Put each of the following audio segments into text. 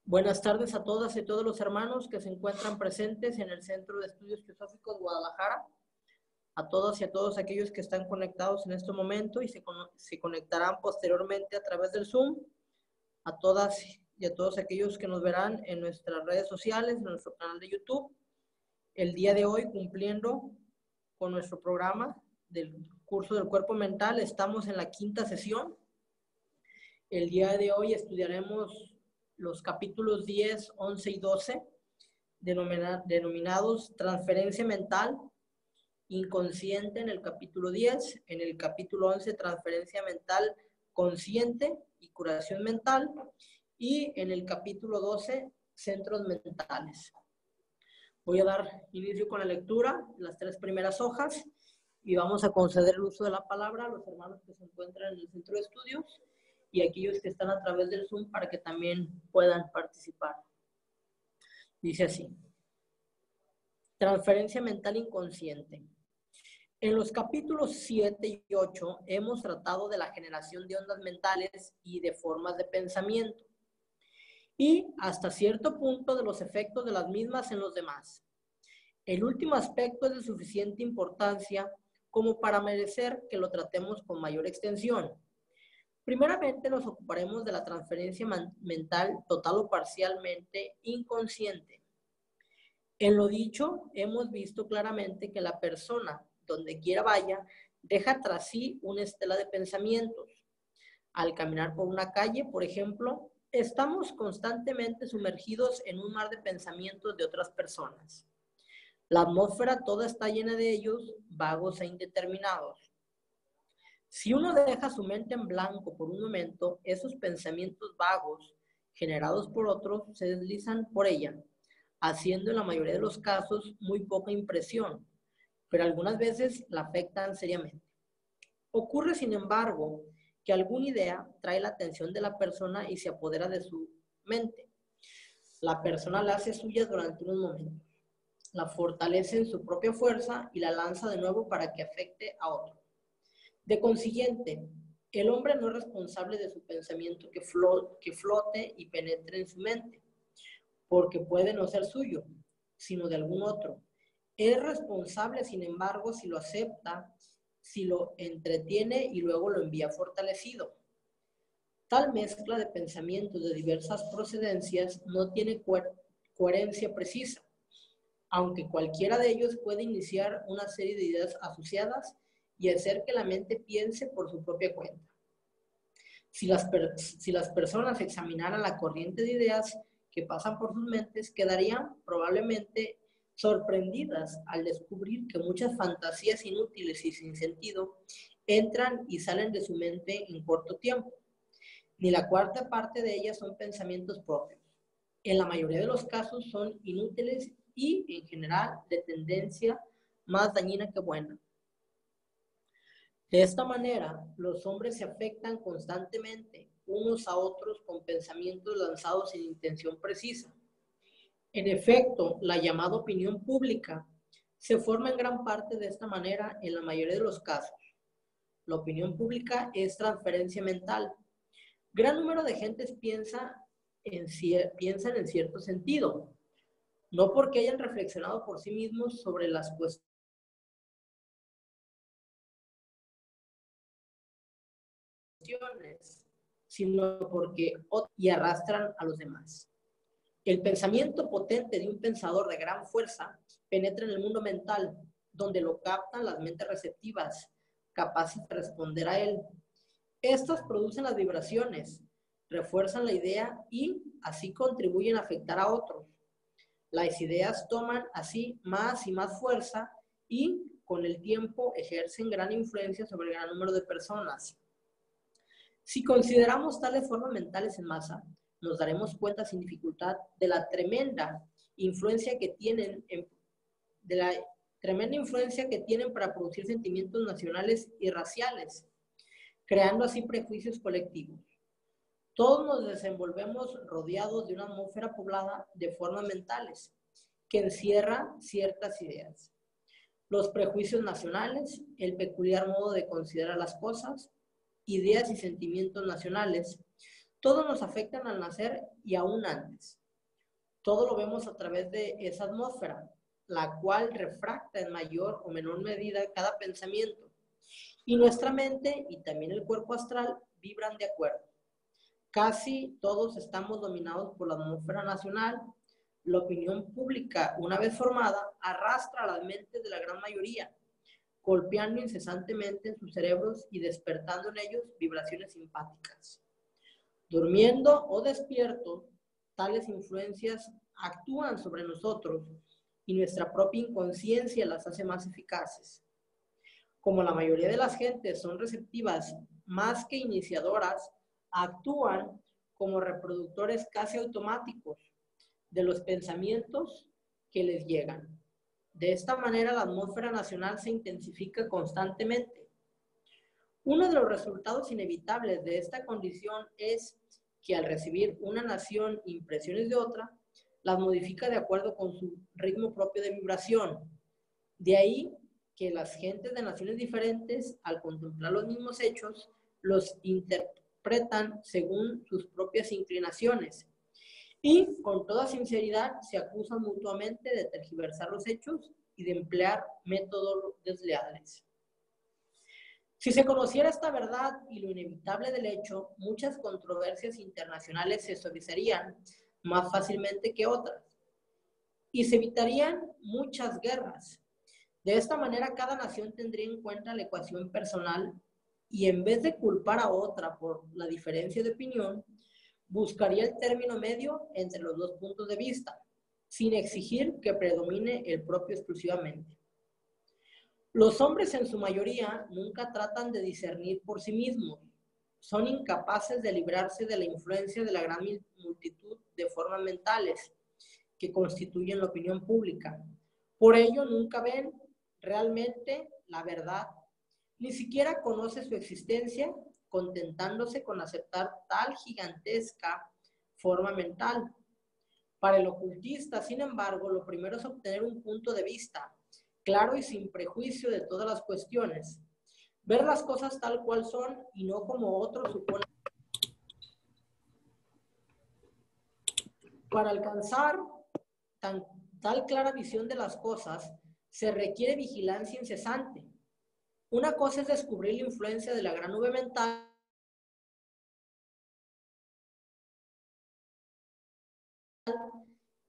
Buenas tardes a todas y todos los hermanos que se encuentran presentes en el Centro de Estudios Teosóficos Guadalajara, a todas y a todos aquellos que están conectados en este momento y se conectarán posteriormente a través del Zoom, a todas y a todos aquellos que nos verán en nuestras redes sociales, en nuestro canal de YouTube. El día de hoy, cumpliendo con nuestro programa del curso del cuerpo mental, estamos en la quinta sesión. El día de hoy estudiaremos los capítulos 10, 11 y 12, denominados transferencia mental, inconsciente en el capítulo 10, en el capítulo 11, transferencia mental consciente y curación mental, y en el capítulo 12, centros mentales. Voy a dar inicio con la lectura, las 3 primeras hojas, y vamos a conceder el uso de la palabra a los hermanos que se encuentran en el centro de estudios y aquellos que están a través del Zoom para que también puedan participar. Dice así: transferencia mental inconsciente. En los capítulos 7 y 8 hemos tratado de la generación de ondas mentales y de formas de pensamiento, y hasta cierto punto de los efectos de las mismas en los demás. El último aspecto es de suficiente importancia como para merecer que lo tratemos con mayor extensión. Primeramente nos ocuparemos de la transferencia mental total o parcialmente inconsciente. En lo dicho, hemos visto claramente que la persona, donde quiera vaya, deja tras sí una estela de pensamientos. Al caminar por una calle, por ejemplo, estamos constantemente sumergidos en un mar de pensamientos de otras personas. La atmósfera toda está llena de ellos, vagos e indeterminados. Si uno deja su mente en blanco por un momento, esos pensamientos vagos, generados por otros, se deslizan por ella, haciendo en la mayoría de los casos muy poca impresión, pero algunas veces la afectan seriamente. Ocurre, sin embargo, que alguna idea trae la atención de la persona y se apodera de su mente. La persona la hace suya durante unos momentos, la fortalece en su propia fuerza y la lanza de nuevo para que afecte a otro. De consiguiente, el hombre no es responsable de su pensamiento que flote y penetre en su mente, porque puede no ser suyo, sino de algún otro. Es responsable, sin embargo, si lo acepta, si lo entretiene y luego lo envía fortalecido. Tal mezcla de pensamientos de diversas procedencias no tiene coherencia precisa, aunque cualquiera de ellos puede iniciar una serie de ideas asociadas y hacer que la mente piense por su propia cuenta. Si las personas examinaran la corriente de ideas que pasan por sus mentes, quedarían probablemente sorprendidas al descubrir que muchas fantasías inútiles y sin sentido entran y salen de su mente en corto tiempo. Ni la cuarta parte de ellas son pensamientos propios. En la mayoría de los casos son inútiles y, en general, de tendencia más dañina que buena. De esta manera, los hombres se afectan constantemente unos a otros con pensamientos lanzados sin intención precisa. En efecto, la llamada opinión pública se forma en gran parte de esta manera en la mayoría de los casos. La opinión pública es transferencia mental. Gran número de gentes piensan en cierto sentido, no porque hayan reflexionado por sí mismos sobre las cuestiones, sino porque y arrastran a los demás. El pensamiento potente de un pensador de gran fuerza penetra en el mundo mental, donde lo captan las mentes receptivas, capaces de responder a él. Estas producen las vibraciones, refuerzan la idea y así contribuyen a afectar a otros. Las ideas toman así más y más fuerza y con el tiempo ejercen gran influencia sobre el gran número de personas. Si consideramos tales formas mentales en masa, nos daremos cuenta sin dificultad de la tremenda influencia que tienen para producir sentimientos nacionales y raciales, creando así prejuicios colectivos. Todos nos desenvolvemos rodeados de una atmósfera poblada de formas mentales que encierra ciertas ideas. Los prejuicios nacionales, el peculiar modo de considerar las cosas, ideas y sentimientos nacionales Todos nos afectan al nacer y aún antes. Todo lo vemos a través de esa atmósfera, la cual refracta en mayor o menor medida cada pensamiento. Y nuestra mente y también el cuerpo astral vibran de acuerdo. Casi todos estamos dominados por la atmósfera nacional. La opinión pública, una vez formada, arrastra a las mentes de la gran mayoría, golpeando incesantemente en sus cerebros y despertando en ellos vibraciones simpáticas. Durmiendo o despiertos, tales influencias actúan sobre nosotros y nuestra propia inconsciencia las hace más eficaces. Como la mayoría de las gentes son receptivas más que iniciadoras, actúan como reproductores casi automáticos de los pensamientos que les llegan. De esta manera, la atmósfera nacional se intensifica constantemente. Uno de los resultados inevitables de esta condición es que al recibir una nación impresiones de otra, las modifica de acuerdo con su ritmo propio de vibración. De ahí que las gentes de naciones diferentes, al contemplar los mismos hechos, los interpretan según sus propias inclinaciones y con toda sinceridad se acusan mutuamente de tergiversar los hechos y de emplear métodos desleales. Si se conociera esta verdad y lo inevitable del hecho, muchas controversias internacionales se suavizarían más fácilmente que otras y se evitarían muchas guerras. De esta manera, cada nación tendría en cuenta la ecuación personal y en vez de culpar a otra por la diferencia de opinión, buscaría el término medio entre los dos puntos de vista, sin exigir que predomine el propio exclusivamente. Los hombres en su mayoría nunca tratan de discernir por sí mismos. Son incapaces de librarse de la influencia de la gran multitud de formas mentales que constituyen la opinión pública. Por ello, nunca ven realmente la verdad, ni siquiera conoce su existencia, contentándose con aceptar tal gigantesca forma mental. Para el ocultista, sin embargo, lo primero es obtener un punto de vista claro y sin prejuicio de todas las cuestiones, ver las cosas tal cual son y no como otros suponen. Para alcanzar tal clara visión de las cosas, se requiere vigilancia incesante. Una cosa es descubrir la influencia de la gran nube mental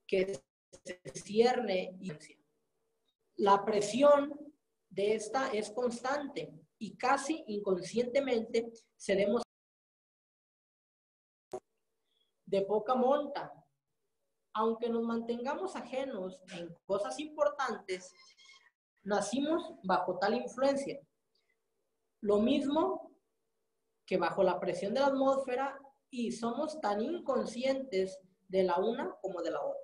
que se cierne y la presión de esta es constante y casi inconscientemente seremos de poca monta. Aunque nos mantengamos ajenos en cosas importantes, nacimos bajo tal influencia. Lo mismo que bajo la presión de la atmósfera y somos tan inconscientes de la una como de la otra.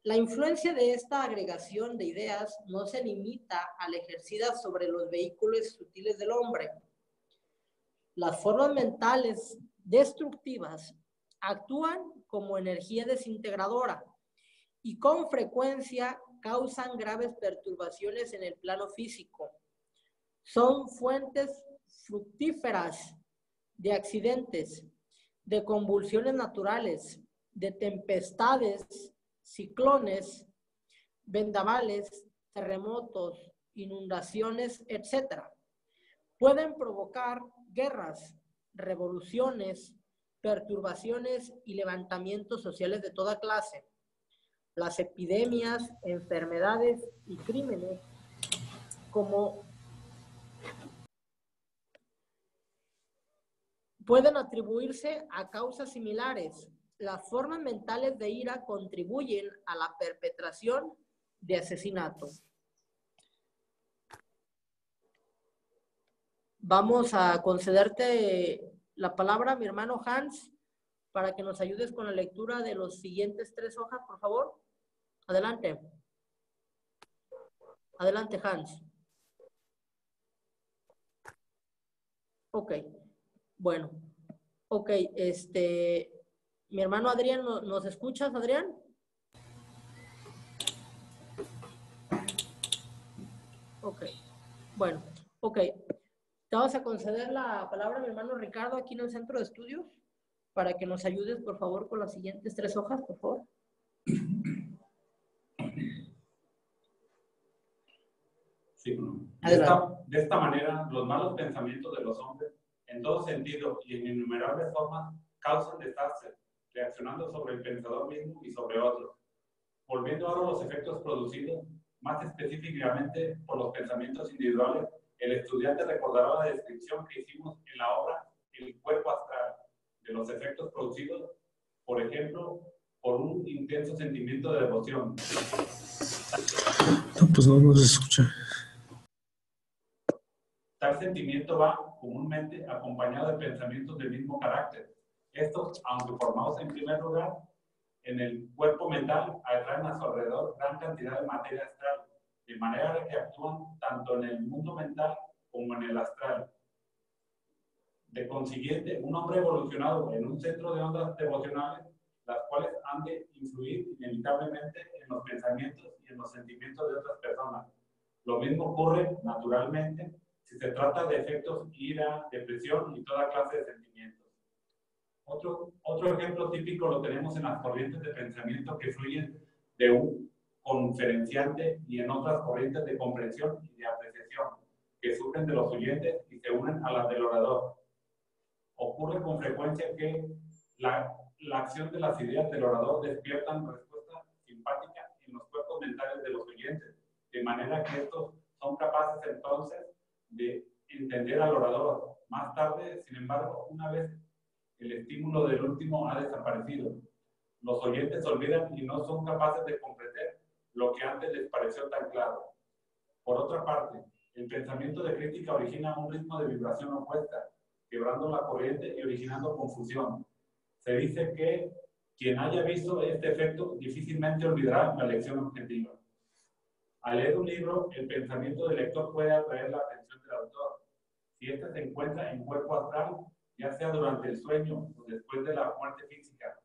La influencia de esta agregación de ideas no se limita a la ejercida sobre los vehículos sutiles del hombre. Las formas mentales destructivas actúan como energía desintegradora y con frecuencia causan graves perturbaciones en el plano físico. Son fuentes fructíferas de accidentes, de convulsiones naturales, de tempestades, ciclones, vendavales, terremotos, inundaciones, etc. Pueden provocar guerras, revoluciones, perturbaciones y levantamientos sociales de toda clase. Las epidemias, enfermedades y crímenes como pueden atribuirse a causas similares. Las formas mentales de ira contribuyen a la perpetración de asesinatos. Vamos a concederte la palabra, mi hermano Hans, para que nos ayudes con la lectura de los siguientes 3 hojas, por favor. Adelante. Adelante, Hans. Ok. Bueno, Ok, mi hermano Adrián, ¿nos escuchas, Adrián? Ok, bueno, ok. Te vamos a conceder la palabra a mi hermano Ricardo aquí en el centro de estudios para que nos ayudes, por favor, con las siguientes 3 hojas, por favor. Sí, de esta manera, los malos pensamientos de los hombres, en todo sentido y en innumerables formas, causan desastre, reaccionando sobre el pensador mismo y sobre otros. Volviendo ahora a los efectos producidos, más específicamente por los pensamientos individuales, el estudiante recordará la descripción que hicimos en la obra El cuerpo astral, de los efectos producidos, por ejemplo, por un intenso sentimiento de devoción. No, pues no se escucha. Tal sentimiento va comúnmente acompañado de pensamientos del mismo carácter. Estos, aunque formados en primer lugar en el cuerpo mental, atraen a su alrededor gran cantidad de materia astral, de manera que actúan tanto en el mundo mental como en el astral. De consiguiente, un hombre evolucionado en un centro de ondas devocionales, las cuales han de influir inevitablemente en los pensamientos y en los sentimientos de otras personas. Lo mismo ocurre, naturalmente, si se trata de efectos ira, depresión y toda clase de sentimientos. Otro ejemplo típico lo tenemos en las corrientes de pensamiento que fluyen de un conferenciante y en otras corrientes de comprensión y de apreciación que surgen de los oyentes y se unen a las del orador. Ocurre con frecuencia que la acción de las ideas del orador despiertan respuesta simpática en los cuerpos mentales de los oyentes, de manera que estos son capaces entonces de entender al orador. Más tarde, sin embargo, una vez el estímulo del último ha desaparecido, los oyentes se olvidan y no son capaces de comprender lo que antes les pareció tan claro. Por otra parte, el pensamiento de crítica origina un ritmo de vibración opuesta, quebrando la corriente y originando confusión. Se dice que quien haya visto este efecto difícilmente olvidará la lección objetiva. Al leer un libro, el pensamiento del lector puede atraer la atención del autor. Si éste se encuentra en cuerpo astral, ya sea durante el sueño o después de la muerte física,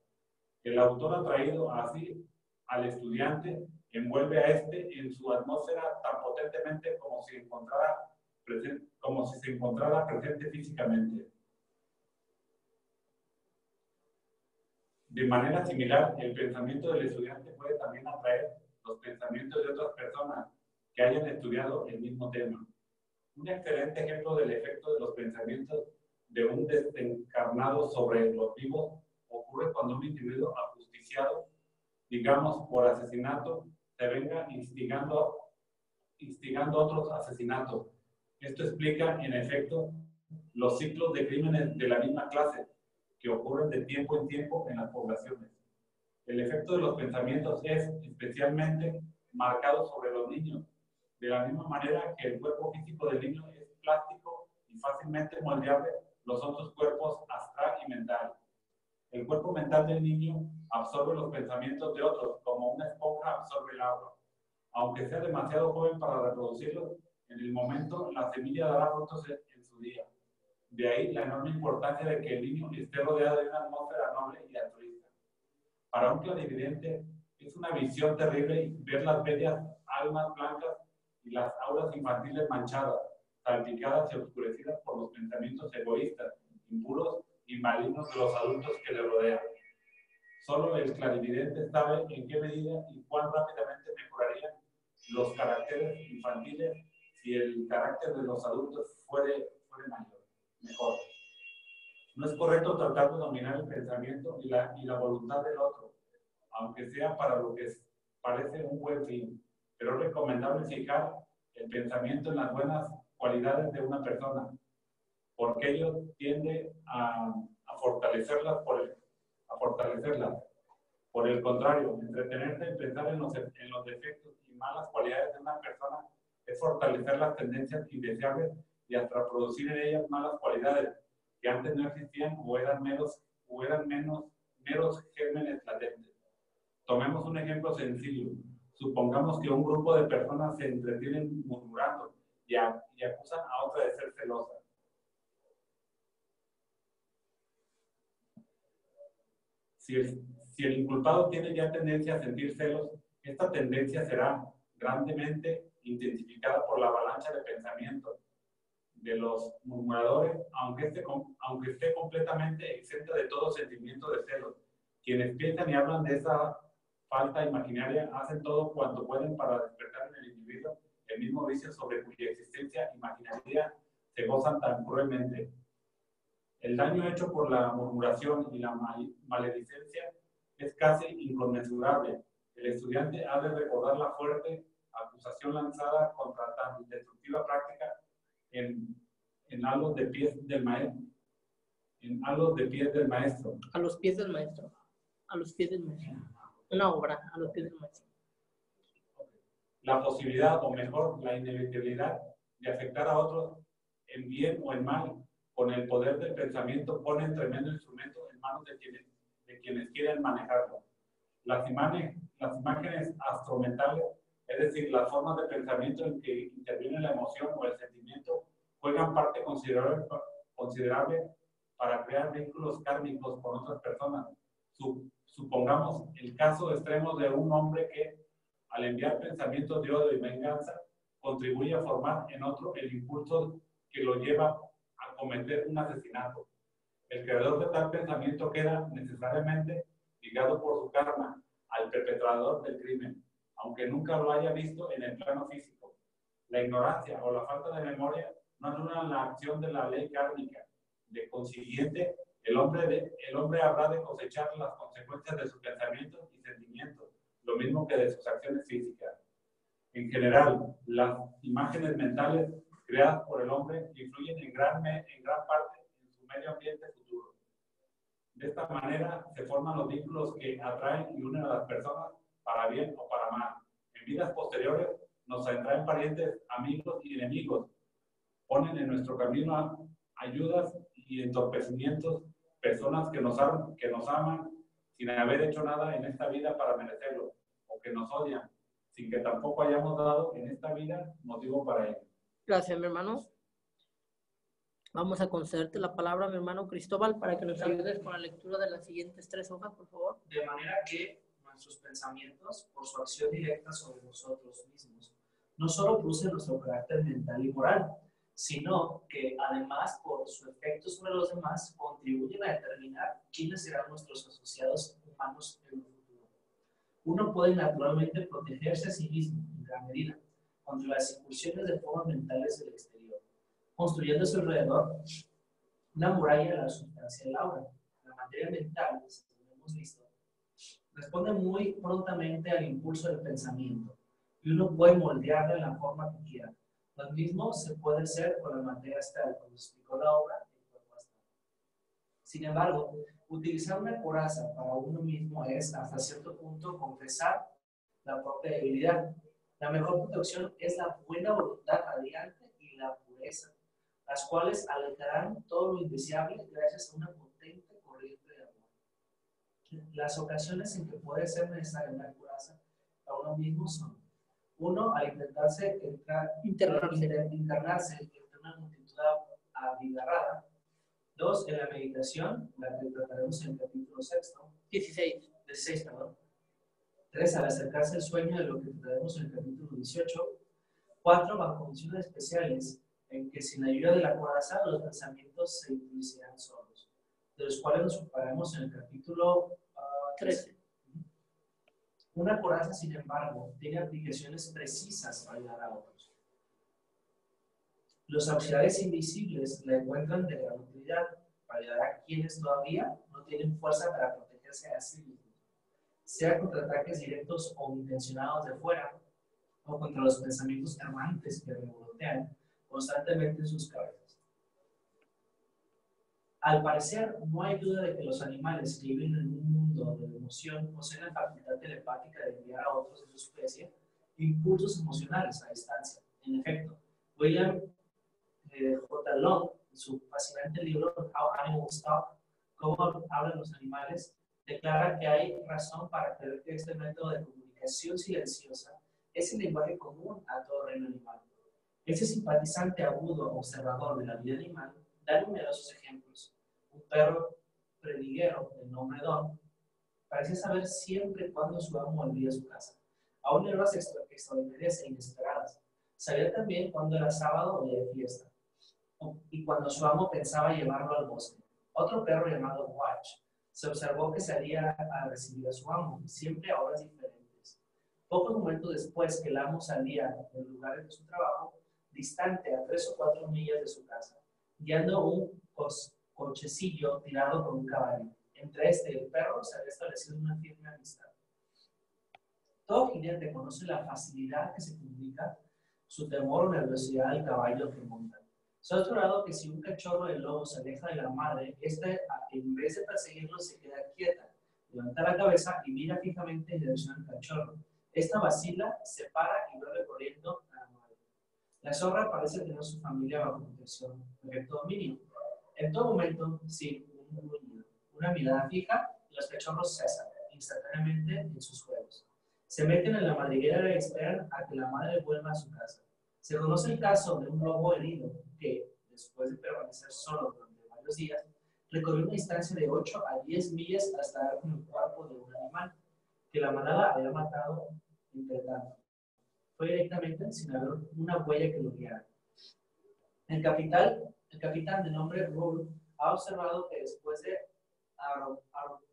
el autor atraído así al estudiante envuelve a este en su atmósfera tan potentemente como si se encontrara presente físicamente. De manera similar, el pensamiento del estudiante puede también atraer los pensamientos de otras personas que hayan estudiado el mismo tema. Un excelente ejemplo del efecto de los pensamientos de un desencarnado sobre los vivos ocurre cuando un individuo ajusticiado, digamos por asesinato, se venga instigando otros asesinatos. Esto explica, en efecto, los ciclos de crímenes de la misma clase que ocurren de tiempo en tiempo en las poblaciones. El efecto de los pensamientos es especialmente marcado sobre los niños, de la misma manera que el cuerpo físico del niño es plástico y fácilmente moldeable, los otros cuerpos astral y mental. El cuerpo mental del niño absorbe los pensamientos de otros, como una esponja absorbe el agua. Aunque sea demasiado joven para reproducirlos, en el momento la semilla dará frutos en su día. De ahí la enorme importancia de que el niño esté rodeado de una atmósfera noble y altruista. Para un clarividente es una visión terrible ver las bellas almas blancas y las auras infantiles manchadas, salpicadas y oscurecidas por los pensamientos egoístas, impuros y malignos de los adultos que le rodean. Solo el clarividente sabe en qué medida y cuán rápidamente mejorarían los caracteres infantiles si el carácter de los adultos fuere mejor. No es correcto tratar de dominar el pensamiento y la voluntad del otro, aunque sea para lo que parece un buen fin, pero es recomendable fijar el pensamiento en las buenas cualidades de una persona, porque ello tiende a fortalecerlas. Por el contrario, entretenerse en pensar en los defectos y malas cualidades de una persona es fortalecer las tendencias indeseables y hasta producir en ellas malas cualidades que antes no existían o eran meros gérmenes latentes. Tomemos un ejemplo sencillo. Supongamos que un grupo de personas se entretienen murmurando y acusan a otra de ser celosa. Si el inculpado tiene ya tendencia a sentir celos, esta tendencia será grandemente intensificada por la avalancha de pensamiento de los murmuradores, aunque esté completamente exenta de todo sentimiento de celos. Quienes piensan y hablan de esa falta imaginaria hacen todo cuanto pueden para despertar en el individuo el mismo vicio sobre cuya existencia imaginaria se gozan tan cruelmente. El daño hecho por la murmuración y la maledicencia es casi inconmensurable. El estudiante ha de recordar la fuerte acusación lanzada contra tan destructiva práctica en halos de pies del maestro. A los pies del maestro. A los pies del maestro. A los pies del maestro. Una obra, a los pies del maestro. La posibilidad, o mejor, la inevitabilidad de afectar a otros en bien o en mal, con el poder del pensamiento, pone un tremendo instrumento en manos de quienes quieren manejarlo. Las imágenes astromentales, es decir, las formas de pensamiento en que interviene la emoción o el sentimiento, juegan parte considerable para crear vínculos kármicos con otras personas. Supongamos el caso extremo de un hombre que, al enviar pensamientos de odio y venganza, contribuye a formar en otro el impulso que lo lleva a cometer un asesinato. El creador de tal pensamiento queda necesariamente ligado por su karma al perpetrador del crimen, aunque nunca lo haya visto en el plano físico. La ignorancia o la falta de memoria no anulan la acción de la ley kármica. De consiguiente, el hombre habrá de cosechar las consecuencias de sus pensamientos y sentimientos, lo mismo que de sus acciones físicas. En general, las imágenes mentales creadas por el hombre influyen en gran parte en su medio ambiente futuro. De esta manera se forman los vínculos que atraen y unen a las personas para bien o para mal. En vidas posteriores nos atraen parientes, amigos y enemigos. Ponen en nuestro camino ayudas y entorpecimientos, personas que nos aman sin haber hecho nada en esta vida para merecerlo, o que nos odian, sin que tampoco hayamos dado en esta vida motivo para ello. Gracias, mi hermano. Vamos a concederte la palabra, mi hermano Cristóbal, para que nos ayudes con la lectura de las siguientes 3 hojas, por favor. De manera que nuestros pensamientos, por su acción directa sobre nosotros mismos, no solo producen nuestro carácter mental y moral, sino que además, por su efecto sobre los demás, contribuyen a determinar quiénes serán nuestros asociados humanos en el futuro. Uno puede naturalmente protegerse a sí mismo, en gran medida, contra las incursiones de formas mentales del exterior, construyendo a su alrededor una muralla a la sustancia del aura. La materia mental, según hemos visto, responde muy prontamente al impulso del pensamiento, y uno puede moldearla en la forma que quiera. Lo mismo se puede hacer con la materia astral, como explicó la obra El cuerpo astral. Sin embargo, utilizar una coraza para uno mismo es, hasta cierto punto, confesar la propia debilidad. La mejor protección es la buena voluntad radiante y la pureza, las cuales alejarán todo lo indeseable gracias a una potente corriente de amor. Las ocasiones en que puede ser necesaria una coraza para uno mismo son: 1, al internarse entre una multitud abigarrada. 2, en la meditación, la que trataremos en el capítulo 16, perdón. 3, al acercarse al sueño, de lo que trataremos en el capítulo 18. 4, bajo condiciones especiales, en que sin la ayuda de la coraza los pensamientos se introducirán solos, de los cuales nos ocuparemos en el capítulo 13. Una coraza, sin embargo, tiene aplicaciones precisas para ayudar a otros. Los auxiliares invisibles la encuentran de gran utilidad para ayudar a quienes todavía no tienen fuerza para protegerse a sí mismos, sea contra ataques directos o intencionados de fuera, o contra los pensamientos errantes que revolotean constantemente en sus cabezas. Al parecer, no hay duda de que los animales que viven en un mundo de emoción poseen la facultad telepática de enviar a otros de su especie impulsos emocionales a distancia. En efecto, William J. Long, en su fascinante libro How Animals Talk, Cómo hablan los animales, declara que hay razón para creer que este método de comunicación silenciosa es el lenguaje común a todo reino animal. Este simpatizante agudo observador de la vida animal da numerosos ejemplos. Un perro prediguero de nombre Don Parecía saber siempre cuándo su amo volvía a su casa, aún en horas extraordinarias e inesperadas. Sabía también cuándo era sábado o día de fiesta, y cuando su amo pensaba llevarlo al bosque. Otro perro llamado Watch se observó que salía a recibir a su amo, siempre a horas diferentes. Pocos momentos después que el amo salía del lugar de su trabajo, distante a 3 o 4 millas de su casa, guiando un cochecillo tirado por un caballo. Entre este y el perro se había establecido una firme amistad. Todo jinete conoce la facilidad que se comunica su temor o nerviosidad del caballo que monta. Se ha observado que si un cachorro de lobo se aleja de la madre, esta en vez de perseguirlo se queda quieta, levanta la cabeza y mira fijamente en dirección al cachorro. Esta vacila, se para y vuelve corriendo a la madre. La zorra parece tener su familia bajo protección, perfecto dominio. En todo momento, sí, un gruñido, una mirada fija, y los cachorros cesan instantáneamente en sus juegos. Se meten en la madriguera y esperan a que la madre vuelva a su casa. Se conoce el caso de un lobo herido que, después de permanecer solo durante varios días, recorrió una distancia de 8 a 10 millas hasta dar con el cuerpo de un animal que la manada había matado entre tanto. Fue directamente sin haber una huella que lo guiara. El capitán de nombre Rule ha observado que después de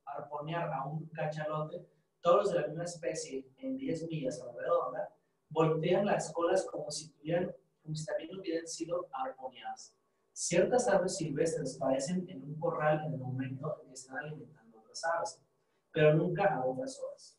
arponear a un cachalote, todos los de la misma especie en 10 millas a la redonda voltean las colas como si también hubieran sido arponeadas. Ciertas aves silvestres parecen en un corral en el momento en que están alimentando a otras aves, pero nunca a otras horas.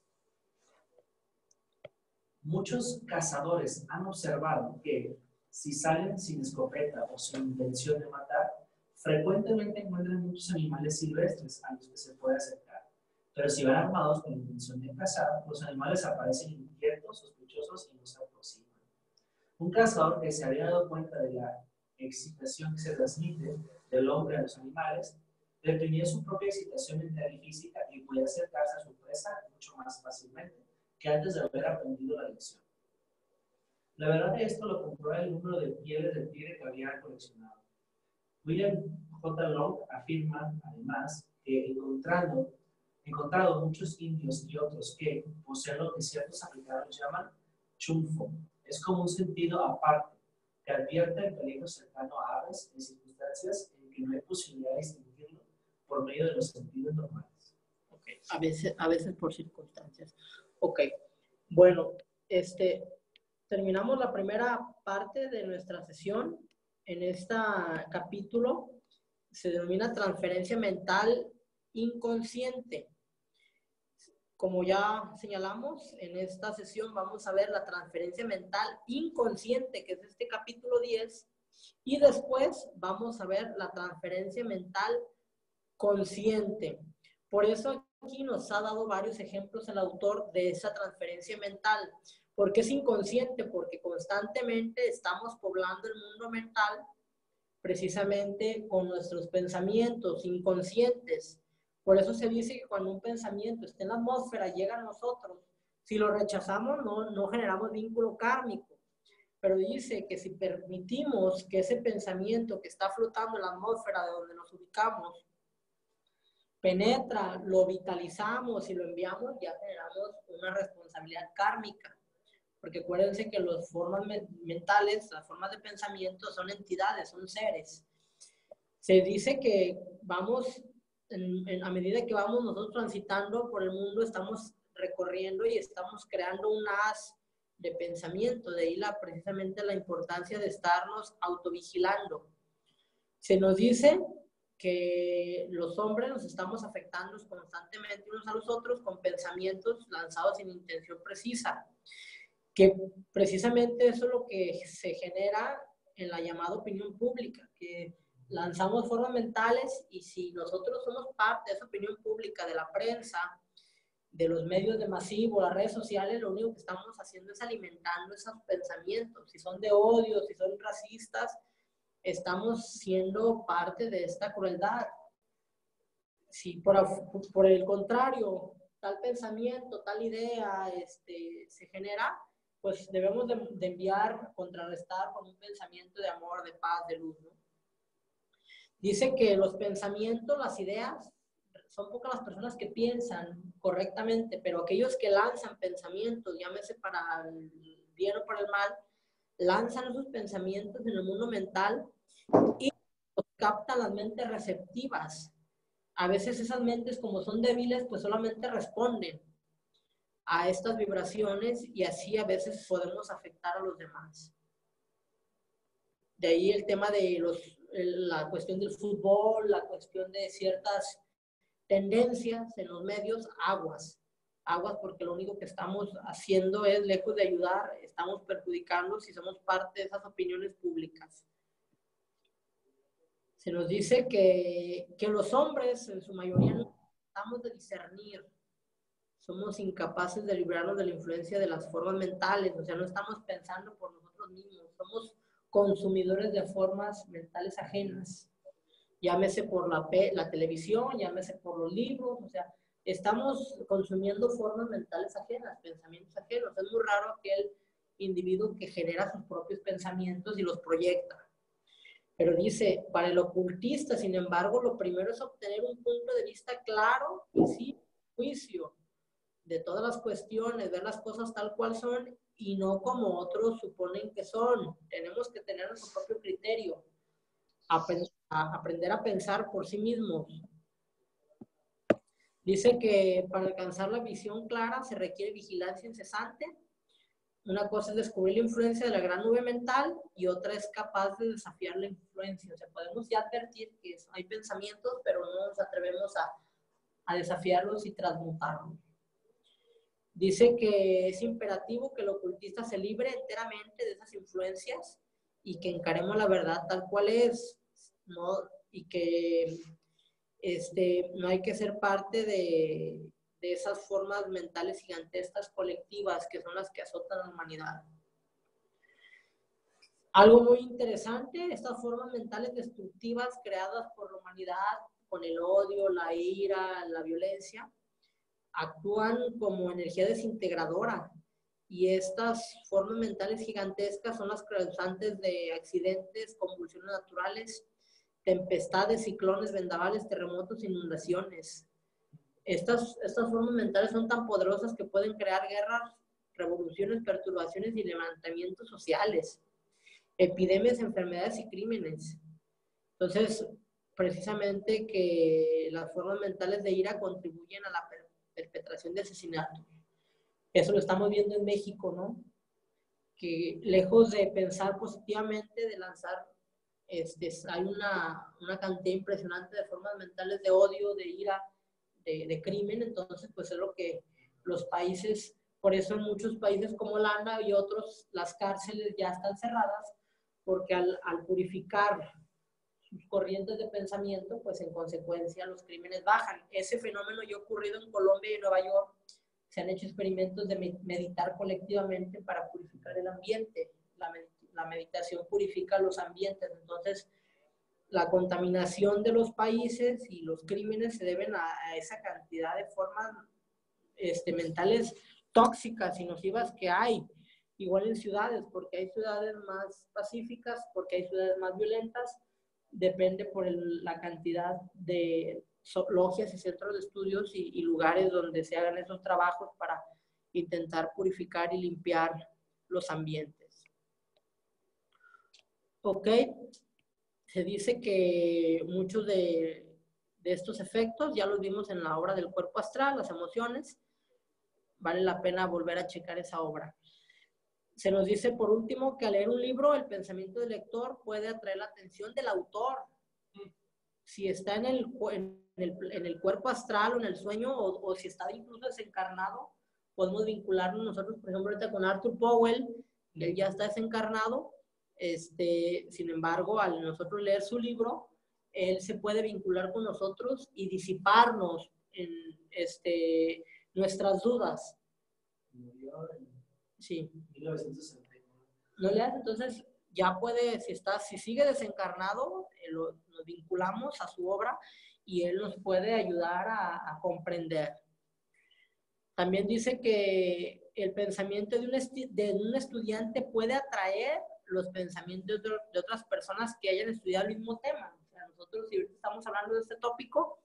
Muchos cazadores han observado que, si salen sin escopeta o sin intención de matar, frecuentemente encuentran muchos animales silvestres a los que se puede acercar. Pero si van armados con la intención de cazar, los animales aparecen inquietos, sospechosos y no se aproximan. Un cazador que se había dado cuenta de la excitación que se transmite del hombre a los animales, reprimía su propia excitación mental y física y podía acercarse a su presa mucho más fácilmente que antes de haber aprendido la lección. La verdad de esto lo comprueba el número de pieles de tigre que había coleccionado. William J. Long afirma, además, que encontrado muchos indios y otros que poseen lo que ciertos africanos llaman chunfo. Es como un sentido aparte, que advierte el peligro cercano a aves en circunstancias en que no hay posibilidad de distinguirlo por medio de los sentidos normales. Okay. A veces por circunstancias. Ok, bueno, terminamos la primera parte de nuestra sesión. En este capítulo se denomina transferencia mental inconsciente. Como ya señalamos, en esta sesión vamos a ver la transferencia mental inconsciente, que es este capítulo 10, y después vamos a ver la transferencia mental consciente. Por eso aquí nos ha dado varios ejemplos el autor de esa transferencia mental. ¿Por qué es inconsciente? Porque constantemente estamos poblando el mundo mental precisamente con nuestros pensamientos inconscientes. Por eso se dice que cuando un pensamiento está en la atmósfera, llega a nosotros. Si lo rechazamos, no generamos vínculo kármico. Pero dice que si permitimos que ese pensamiento que está flotando en la atmósfera de donde nos ubicamos penetra, lo vitalizamos y lo enviamos, ya generamos una responsabilidad kármica. Porque acuérdense que las formas mentales, las formas de pensamiento son entidades, son seres. Se dice que vamos, a medida que vamos nosotros transitando por el mundo, estamos recorriendo y estamos creando un haz de pensamiento. De ahí precisamente la importancia de estarnos autovigilando. Se nos dice que los hombres nos estamos afectando constantemente unos a los otros con pensamientos lanzados sin intención precisa, que precisamente eso es lo que se genera en la llamada opinión pública, que lanzamos formas mentales y si nosotros somos parte de esa opinión pública, de la prensa, de los medios de masivo, las redes sociales, lo único que estamos haciendo es alimentando esos pensamientos, si son de odio, si son racistas, estamos siendo parte de esta crueldad. Si por el contrario, tal pensamiento, tal idea se genera, pues debemos de enviar, contrarrestar con un pensamiento de amor, de paz, de luz, ¿no? Dice que los pensamientos, las ideas, son pocas las personas que piensan correctamente, pero aquellos que lanzan pensamientos, llámese para el bien o para el mal, lanzan esos pensamientos en el mundo mental y captan las mentes receptivas. A veces esas mentes, como son débiles, pues solamente responden a estas vibraciones y así a veces podemos afectar a los demás. De ahí el tema de la cuestión del fútbol, la cuestión de ciertas tendencias en los medios, aguas porque lo único que estamos haciendo es, lejos de ayudar, estamos perjudicando si somos parte de esas opiniones públicas. Se nos dice que los hombres, en su mayoría, no tratamos de discernir. Somos incapaces de librarnos de la influencia de las formas mentales, o sea, no estamos pensando por nosotros mismos, somos consumidores de formas mentales ajenas. Llámese por la televisión, llámese por los libros, o sea, estamos consumiendo formas mentales ajenas, pensamientos ajenos. Es muy raro aquel individuo que genera sus propios pensamientos y los proyecta. Pero dice, para el ocultista, sin embargo, lo primero es obtener un punto de vista claro y sin juicio de todas las cuestiones, ver las cosas tal cual son y no como otros suponen que son. Tenemos que tener nuestro propio criterio, aprender a pensar por sí mismos. Dice que para alcanzar la visión clara se requiere vigilancia incesante. Una cosa es descubrir la influencia de la gran nube mental y otra es capaz de desafiar la influencia. O sea, podemos ya advertir que hay pensamientos, pero no nos atrevemos a desafiarlos y transmutarlos. Dice que es imperativo que el ocultista se libre enteramente de esas influencias y que encaremos la verdad tal cual es, ¿no? Y que no hay que ser parte de esas formas mentales gigantescas colectivas que son las que azotan a la humanidad. Algo muy interesante, estas formas mentales destructivas creadas por la humanidad con el odio, la ira, la violencia, actúan como energía desintegradora y estas formas mentales gigantescas son las causantes de accidentes, convulsiones naturales, tempestades, ciclones, vendavales, terremotos, inundaciones. Estas formas mentales son tan poderosas que pueden crear guerras, revoluciones, perturbaciones y levantamientos sociales, epidemias, enfermedades y crímenes. Entonces, precisamente que las formas mentales de ira contribuyen a la perpetración de asesinatos. Eso lo estamos viendo en México, ¿no? Que lejos de pensar positivamente, de lanzar, hay una cantidad impresionante de formas mentales de odio, de ira, de crimen. Entonces, pues es lo que los países, por eso en muchos países como Holanda y otros, las cárceles ya están cerradas, porque al purificar sus corrientes de pensamiento, pues en consecuencia los crímenes bajan. Ese fenómeno ya ha ocurrido en Colombia y en Nueva York. Se han hecho experimentos de meditar colectivamente para purificar el ambiente. La meditación purifica los ambientes. Entonces, la contaminación de los países y los crímenes se deben a esa cantidad de formas mentales tóxicas y nocivas que hay. Igual en ciudades, porque hay ciudades más pacíficas, porque hay ciudades más violentas. Depende por la cantidad de logias y centros de estudios y lugares donde se hagan esos trabajos para intentar purificar y limpiar los ambientes. Ok, se dice que muchos de estos efectos ya los vimos en la obra del cuerpo astral, las emociones. Vale la pena volver a checar esa obra. Se nos dice, por último, que al leer un libro, el pensamiento del lector puede atraer la atención del autor. Si está en el cuerpo astral o en el sueño, o si está incluso desencarnado, podemos vincularnos nosotros, por ejemplo, ahorita con Arthur Powell, él ya está desencarnado. Sin embargo, al nosotros leer su libro, él se puede vincular con nosotros y disiparnos en nuestras dudas. Sí. 1969. No le hace, entonces ya puede, si sigue desencarnado, nos vinculamos a su obra y él nos puede ayudar a comprender. También dice que el pensamiento de un estudiante puede atraer los pensamientos de otras personas que hayan estudiado el mismo tema. O sea, nosotros, si ahorita estamos hablando de este tópico,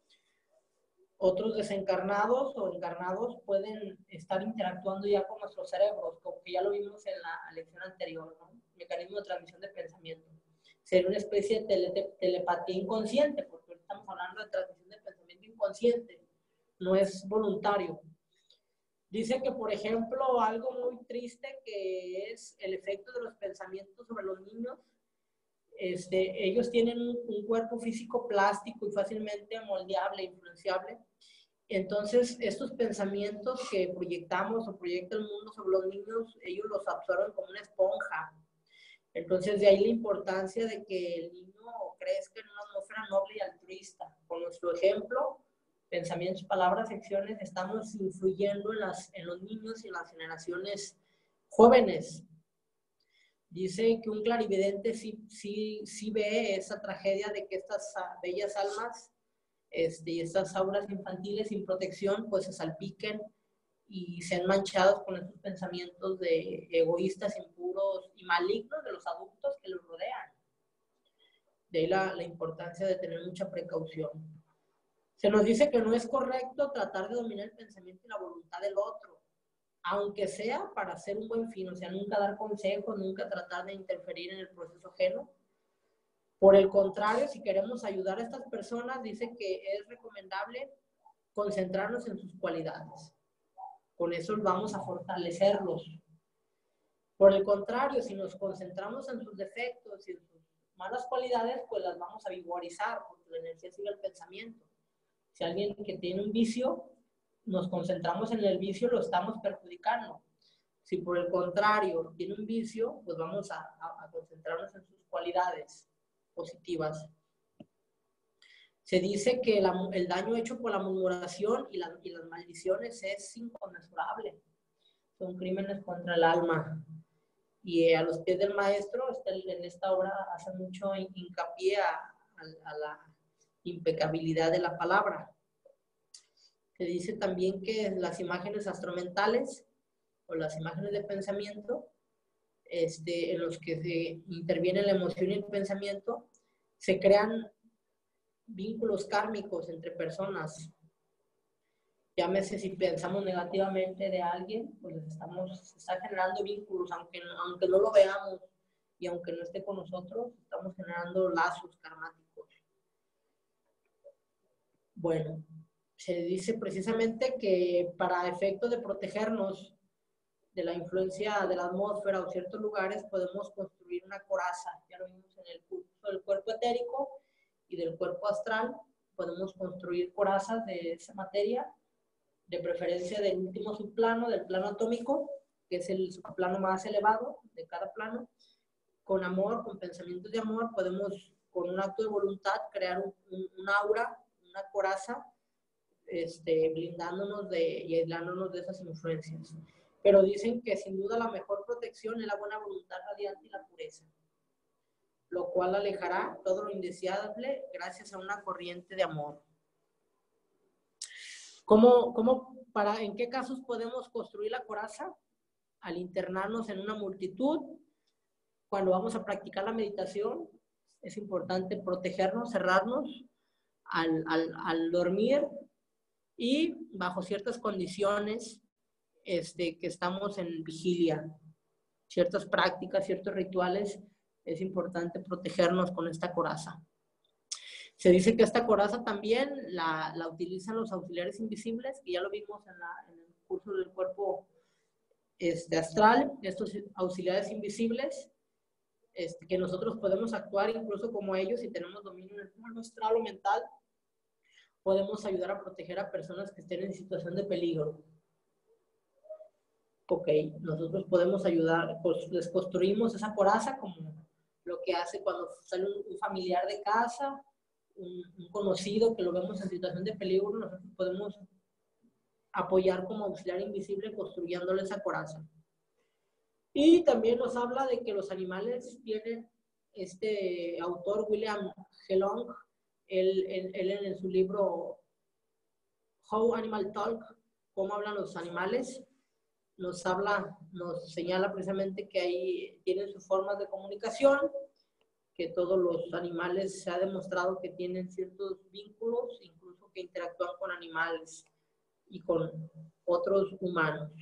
Otros desencarnados o encarnados pueden estar interactuando ya con nuestros cerebros, como que ya lo vimos en la lección anterior, ¿no? Mecanismo de transmisión de pensamiento. Sería una especie de telepatía inconsciente, porque estamos hablando de transmisión de pensamiento inconsciente, no es voluntario. Dice que, por ejemplo, algo muy triste que es el efecto de los pensamientos sobre los niños. Ellos tienen un cuerpo físico plástico y fácilmente moldeable, influenciable. Entonces, estos pensamientos que proyectamos o proyecta el mundo sobre los niños, ellos los absorben como una esponja. Entonces, de ahí la importancia de que el niño crezca en una atmósfera noble y altruista. Con nuestro ejemplo, pensamientos, palabras, acciones, estamos influyendo en los niños y en las generaciones jóvenes. Dice que un clarividente sí ve esa tragedia de que estas bellas almas y estas auras infantiles sin protección pues se salpiquen y sean manchados con estos pensamientos de egoístas, impuros y malignos de los adultos que los rodean. De ahí la importancia de tener mucha precaución. Se nos dice que no es correcto tratar de dominar el pensamiento y la voluntad del otro, aunque sea para hacer un buen fin, o sea, nunca dar consejos, nunca tratar de interferir en el proceso ajeno. Por el contrario, si queremos ayudar a estas personas, dice que es recomendable concentrarnos en sus cualidades. Con eso vamos a fortalecerlos. Por el contrario, si nos concentramos en sus defectos y en sus malas cualidades, pues las vamos a vigorizar, porque la energía sigue el pensamiento. Si alguien que tiene un vicio, nos concentramos en el vicio, lo estamos perjudicando. Si por el contrario tiene un vicio, pues vamos a concentrarnos en sus cualidades positivas. Se dice que el daño hecho por la murmuración y las maldiciones es inconmensurable. Son crímenes contra el alma. Y a los pies del maestro, en esta obra hace mucho hincapié a la impecabilidad de la palabra. Se dice también que las imágenes astromentales o las imágenes de pensamiento, en los que se interviene la emoción y el pensamiento, se crean vínculos kármicos entre personas. Llámese, si pensamos negativamente de alguien, pues se está generando vínculos, aunque no lo veamos y aunque no esté con nosotros, estamos generando lazos karmáticos. Bueno, se dice precisamente que para efecto de protegernos de la influencia de la atmósfera o ciertos lugares, podemos construir una coraza. Ya lo vimos en el curso del cuerpo etérico y del cuerpo astral. Podemos construir corazas de esa materia, de preferencia del último subplano, del plano atómico, que es el subplano más elevado de cada plano. Con amor, con pensamientos de amor, podemos, con un acto de voluntad, crear un aura, una coraza, blindándonos y aislándonos de esas influencias. Pero dicen que sin duda la mejor protección es la buena voluntad radiante y la pureza, lo cual alejará todo lo indeseable gracias a una corriente de amor. ¿En qué casos podemos construir la coraza? Al internarnos en una multitud, cuando vamos a practicar la meditación, es importante protegernos, cerrarnos al dormir y bajo ciertas condiciones que estamos en vigilia, ciertas prácticas, ciertos rituales, es importante protegernos con esta coraza. Se dice que esta coraza también la utilizan los auxiliares invisibles, que ya lo vimos en el curso del cuerpo astral, estos auxiliares invisibles, que nosotros podemos actuar incluso como ellos si tenemos dominio en el plano astral o mental, podemos ayudar a proteger a personas que estén en situación de peligro. Ok, nosotros podemos ayudar, pues les construimos esa coraza como lo que hace cuando sale un familiar de casa, un conocido que lo vemos en situación de peligro, nosotros podemos apoyar como auxiliar invisible construyéndole esa coraza. Y también nos habla de que los animales tienen, autor William Helong, él en su libro How Animal Talk, cómo hablan los animales, nos señala precisamente que ahí tienen sus formas de comunicación, que todos los animales se ha demostrado que tienen ciertos vínculos, incluso que interactúan con animales y con otros humanos.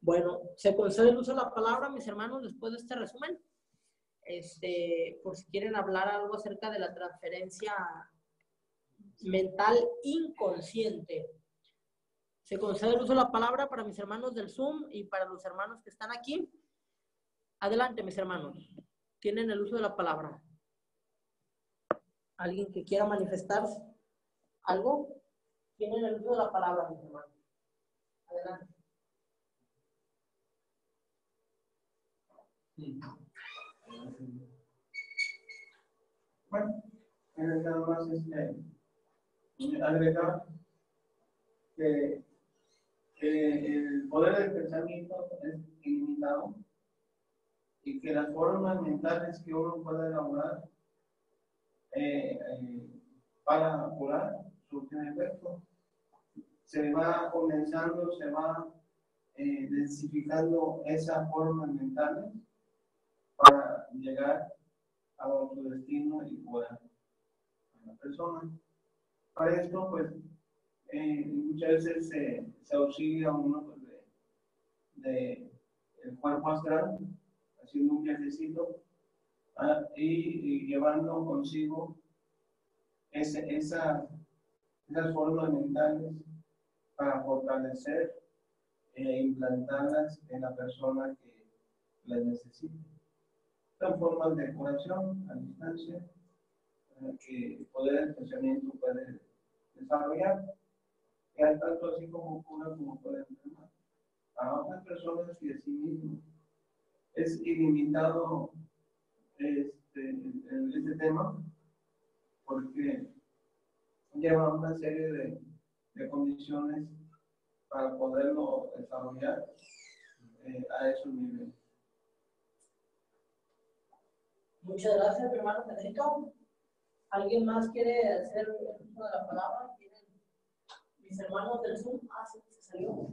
Bueno, se concede el uso de la palabra, mis hermanos, después de este resumen. Por si quieren hablar algo acerca de la transferencia mental inconsciente. Se concede el uso de la palabra para mis hermanos del Zoom y para los hermanos que están aquí. Adelante, mis hermanos. Tienen el uso de la palabra. ¿Alguien que quiera manifestarse algo? Tienen el uso de la palabra, mis hermanos. Adelante. Bueno, nada más agregar que el poder del pensamiento es ilimitado y que las formas mentales que uno puede elaborar para curar surgen efecto. Se va comenzando, se va densificando esas formas mentales para llegar a otro destino y curar a la persona. Para esto, pues, muchas veces se auxilia uno pues, de el cuerpo astral, haciendo un viajecito y llevando consigo esas formas mentales para fortalecer e implantarlas en la persona que las necesita. Son formas de curación a distancia que el poder del pensamiento puede desarrollar, y al tanto así como cura como puede enfermar a otras personas y a sí mismo. Es ilimitado este tema porque lleva una serie de condiciones para poderlo desarrollar a esos niveles. Muchas gracias, mi hermano Federico. ¿Alguien más quiere hacer el uso de la palabra? ¿Tienen mis hermanos del Zoom? Ah, sí, se salió.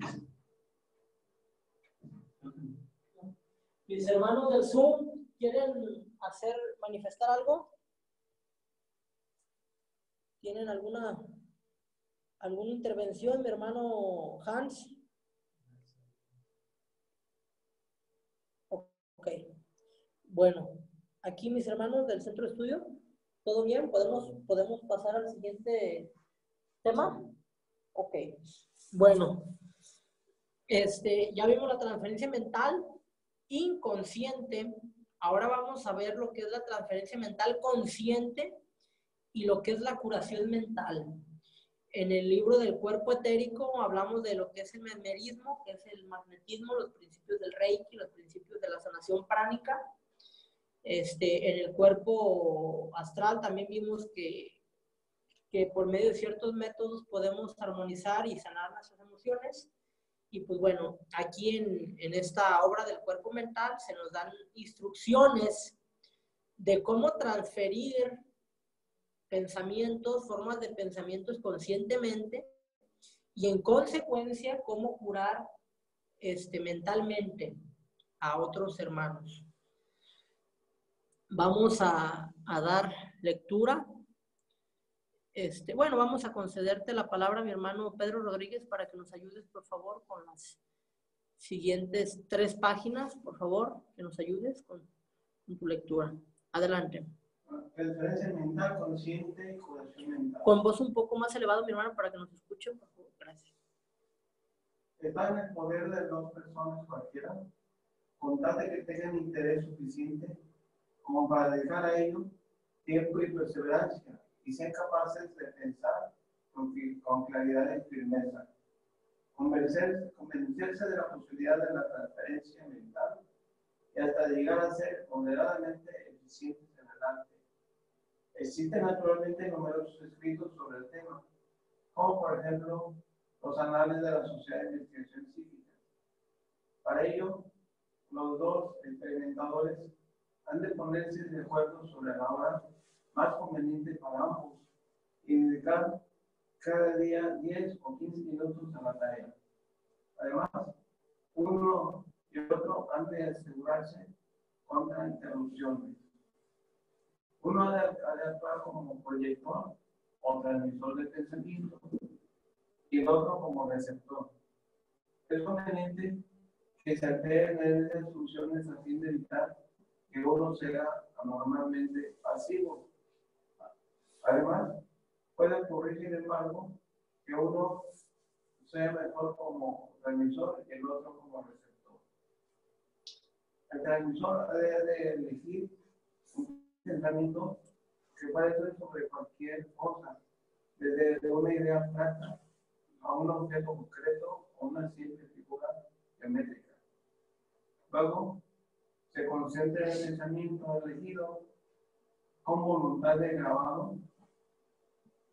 Mis hermanos del Zoom, ¿quieren manifestar algo? ¿Tienen alguna intervención, mi hermano Hans? Ok. Bueno, aquí mis hermanos del centro de estudio, ¿todo bien? ¿Podemos pasar al siguiente tema? Ok. Bueno, ya vimos la transferencia mental inconsciente. Ahora vamos a ver lo que es la transferencia mental consciente y lo que es la curación mental. En el libro del cuerpo etérico hablamos de lo que es el mesmerismo, que es el magnetismo, los principios del Reiki, los principios de la sanación pránica. En el cuerpo astral también vimos que por medio de ciertos métodos podemos armonizar y sanar nuestras emociones. Y pues bueno, aquí en esta obra del cuerpo mental se nos dan instrucciones de cómo transferir pensamientos, formas de pensamientos conscientemente y en consecuencia cómo curar mentalmente a otros hermanos. Vamos a dar lectura. Bueno, vamos a concederte la palabra a mi hermano Pedro Rodríguez para que nos ayudes, por favor, con las siguientes 3 páginas, por favor, que nos ayudes con tu lectura. Adelante. Transferencia mental, consciente y curación mental. Con voz un poco más elevado, mi hermano, para que nos escuche, por favor. Gracias. Está en el poder de 2 personas cualquiera, con tal de que tengan interés suficiente como para dedicar a ello tiempo y perseverancia, y sean capaces de pensar con claridad y firmeza, convencerse de la posibilidad de la transferencia mental y hasta llegar a ser moderadamente eficientes en el arte. Existen naturalmente numerosos escritos sobre el tema, como por ejemplo los anales de la Sociedad de Investigación Psíquica. Para ello, los 2 experimentadores han de ponerse de acuerdo sobre la hora más conveniente para ambos y dedicar cada día 10 o 15 minutos a la tarea. Además, uno y otro han de asegurarse contra interrupciones. Uno ha de actuar como proyector o transmisor de pensamiento y el otro como receptor. Es conveniente que se alteren estas funciones a fin de evitar que uno sea anormalmente pasivo. Además, puede ocurrir, sin embargo, que uno sea mejor como transmisor y el otro como receptor. El transmisor debe elegir un pensamiento que puede ser sobre cualquier cosa, desde una idea abstracta a un objeto concreto o una simple figura geométrica. Luego, se concentra en el pensamiento elegido con voluntad de grabarlo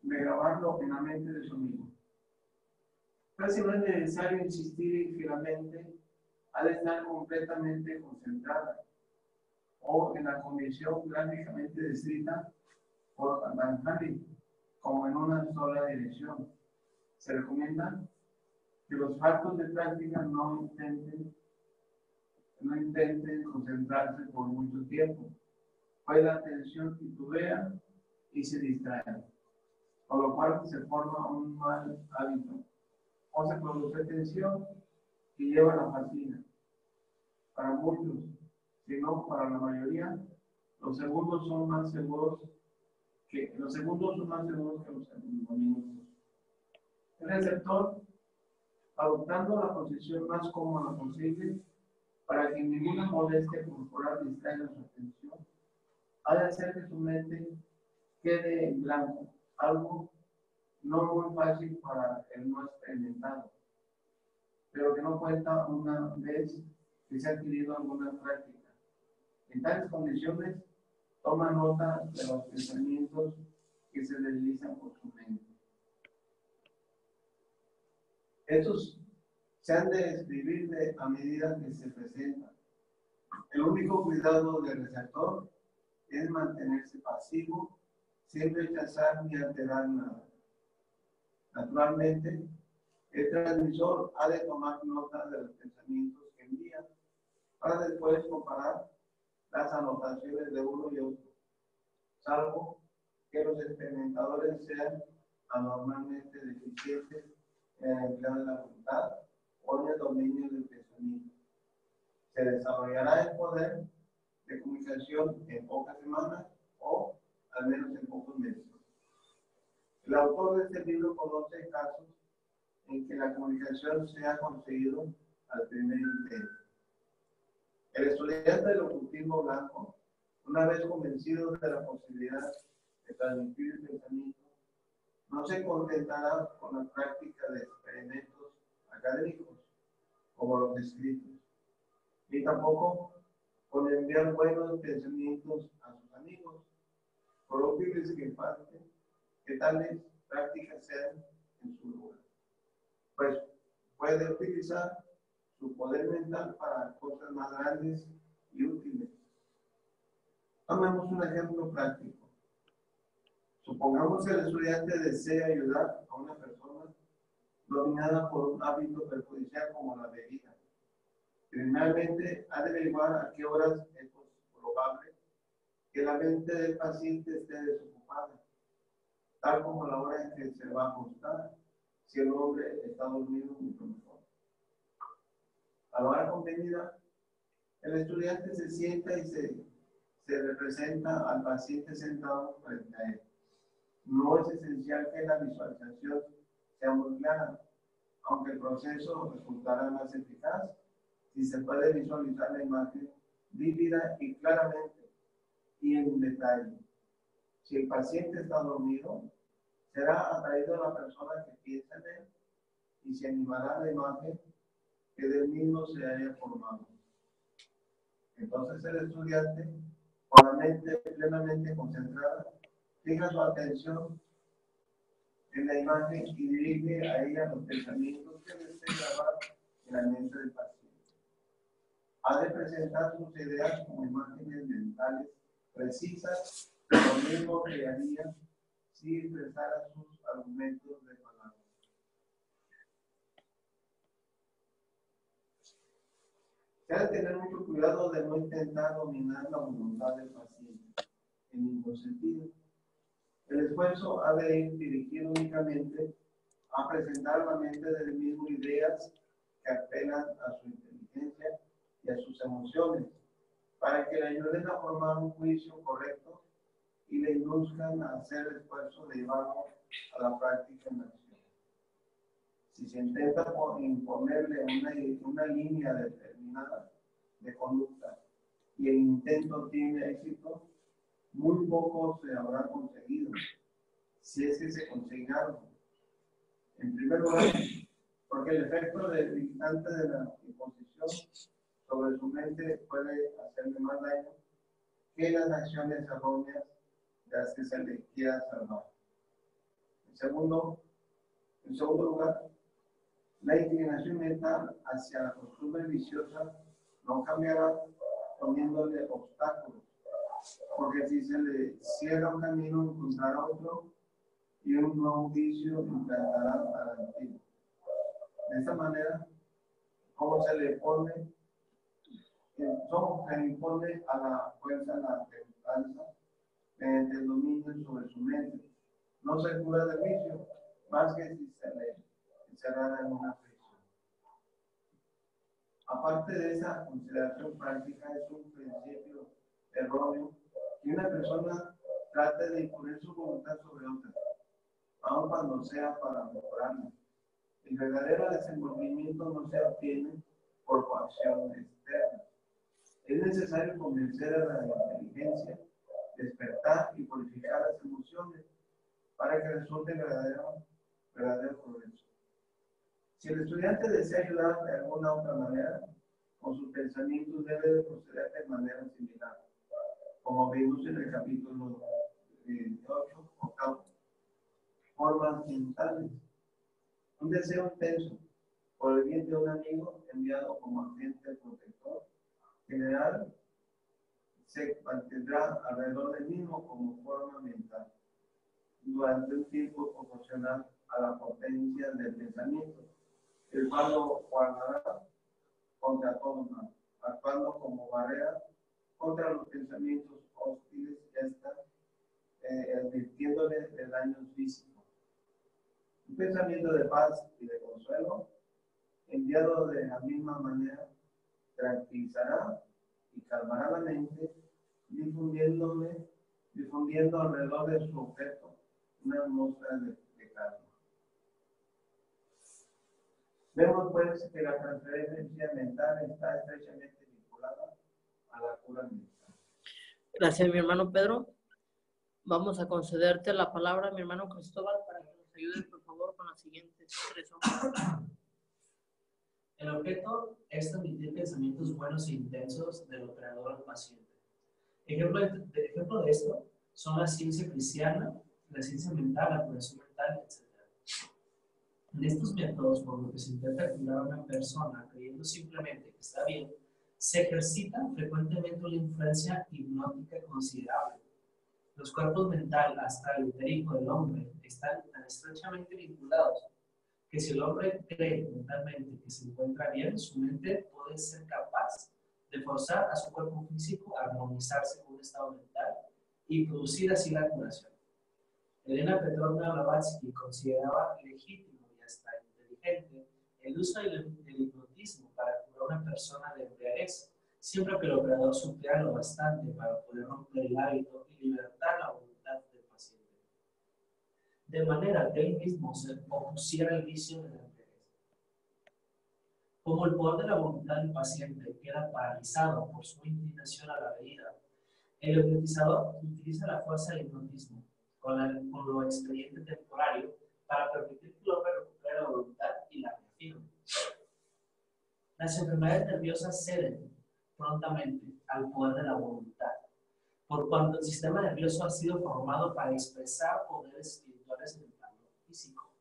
en la mente de su amigo. Casi no es necesario insistir y que la mente ha de estar completamente concentrada o en la condición gráficamente descrita por Van Harry, como en una sola dirección. Se recomienda que los faltos de práctica no intenten concentrarse por mucho tiempo, pues la atención titubea y se distrae, con lo cual se forma un mal hábito, o se produce tensión que lleva a la fatiga. Para muchos, si no para la mayoría, los segundos son más seguros que los minutos. El receptor, adoptando la posición más cómoda posible para que ninguna molestia corporal distraiga su atención, ha de hacer que su mente quede en blanco, algo no muy fácil para el no experimentado, pero que no cuenta una vez que se ha adquirido alguna práctica. En tales condiciones, toma nota de los pensamientos que se deslizan por su mente. Estos se han de escribir a medida que se presentan. El único cuidado del receptor es mantenerse pasivo, sin rechazar ni alterar nada. Naturalmente, el transmisor ha de tomar nota de los pensamientos que envía para después comparar las anotaciones de uno y otro, salvo que los experimentadores sean anormalmente deficientes en el empleo de la voluntad o en el dominio del pensamiento. Se desarrollará el poder de comunicación en pocas semanas o al menos en pocos meses. El autor de este libro conoce casos en que la comunicación se ha conseguido al primer intento. El estudiante del ocultismo blanco, una vez convencido de la posibilidad de transmitir el pensamiento, no se contentará con la práctica de experimentos académicos, como los escritos, ni tampoco con enviar buenos pensamientos a sus amigos, por útiles que tales prácticas sean en su lugar. Pues puede utilizar su poder mental para cosas más grandes y útiles. Tomemos un ejemplo práctico. Supongamos que el estudiante desea ayudar a una persona dominada por un hábito perjudicial como la bebida. Primeramente, ha de averiguar a qué horas es probable que la mente del paciente esté desocupada, tal como la hora en que se va a acostar, si el hombre está dormido mucho mejor. A la hora convenida, el estudiante se sienta y se representa al paciente sentado frente a él. No es esencial que la visualización sea muy clara, aunque el proceso resultará más eficaz si se puede visualizar la imagen vívida y claramente y en detalle. Si el paciente está dormido, será atraído a la persona que piensa en él y se animará a la imagen que del mismo se haya formado. Entonces el estudiante, con la mente plenamente concentrada, fija su atención en la imagen y dirige a ella los pensamientos que desea grabar en la mente del paciente. Ha de presentar sus ideas como imágenes mentales precisas, lo mismo que haría si expresara sus argumentos de palabras. Se ha de tener mucho cuidado de no intentar dominar la voluntad del paciente en ningún sentido. El esfuerzo ha de ir dirigido únicamente a presentar a la mente del mismo ideas que apelan a su inteligencia y a sus emociones, para que le ayuden a formar un juicio correcto y le induzcan a hacer el esfuerzo de llevarlo a la práctica en la acción. Si se intenta imponerle una línea determinada de conducta y el intento tiene éxito, muy poco se habrá conseguido, si es que se consigue algo. En primer lugar, porque el efecto debilitante de la imposición sobre su mente puede hacerle más daño que las acciones erróneas de las que se le quiera salvar. En segundo lugar, la inclinación mental hacia la costumbre viciosa no cambiará poniéndole obstáculos, porque si se le cierra un camino, encontrará otro y un nuevo vicio implantará al antiguo. De esta manera, ¿cómo se le impone a la fuerza la templanza mediante el dominio sobre su mente? No se cura del vicio, más que si se le encerrara en una prisión. Aparte de esa consideración práctica, es un principio erróneo que una persona trate de imponer su voluntad sobre otra, aun cuando sea para mejorarla. El verdadero desenvolvimiento no se obtiene por coacción externa. Es necesario convencer a la inteligencia, despertar y purificar las emociones para que resulte verdadero progreso. Si el estudiante desea ayudar de alguna otra manera, con sus pensamientos debe de proceder de manera similar, como vimos en el capítulo 8, octavo. Formas mentales. Un deseo intenso por el bien de un amigo enviado como agente protector general se mantendrá alrededor del mismo como forma mental durante un tiempo proporcional a la potencia del pensamiento, el cual lo guardará contra todo mal, actuando como barrera contra los pensamientos hostiles y hasta advirtiéndole de daños físicos. Un pensamiento de paz y de consuelo, enviado de la misma manera, tranquilizará y calmará la mente, difundiendo alrededor de su objeto una atmósfera de calma. Vemos pues que la transferencia mental está estrechamente vinculada a la cura mental. Gracias, mi hermano Pedro. Vamos a concederte la palabra, mi hermano Cristóbal, para que nos ayude, por favor, con las siguientes 3 hojas. El objeto es transmitir pensamientos buenos e intensos del operador al paciente. Ejemplo de esto son la ciencia cristiana, la ciencia mental, la curación mental, etc. En estos métodos, por lo que se intenta curar a una persona creyendo simplemente que está bien, se ejercita frecuentemente una influencia hipnótica considerable. Los cuerpos mental, astral y etérico del hombre están tan estrechamente vinculados que si el hombre cree mentalmente que se encuentra bien, su mente puede ser capaz de forzar a su cuerpo físico a armonizarse con un estado mental y producir así la curación. Elena Petrovna Blavatsky consideraba legítimo y hasta inteligente el uso del hipnotismo para curar a una persona de embriaguez, siempre que el operador supiera lo bastante para poder romper el hábito y libertar la voluntad del paciente, de manera que él mismo se opusiera al vicio de la embriaguez. Como el poder de la voluntad del paciente queda paralizado por su inclinación a la bebida, el hipnotizador utiliza la fuerza del hipnotismo con lo expediente temporario para permitir que el hombre recupere la voluntad y la reafirme. Las enfermedades nerviosas ceden prontamente al poder de la voluntad, por cuanto el sistema nervioso ha sido formado para expresar poderes espirituales en el plano físico.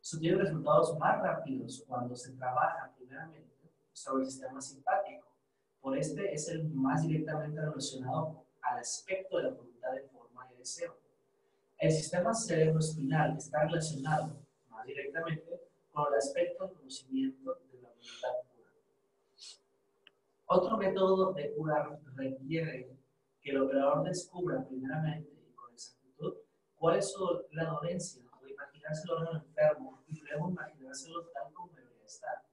Esto tiene resultados más rápidos cuando se trabaja primeramente sobre el sistema simpático. Por este es el más directamente relacionado al aspecto de la voluntad de forma y deseo. El sistema cerebroespinal está relacionado más directamente con el aspecto del conocimiento de la voluntad pura. Otro método de curar requiere que el operador descubra primeramente y con exactitud ¿Cuál es la dolencia? O imaginarse el órgano enfermo y luego imaginárselo tal como debería estar.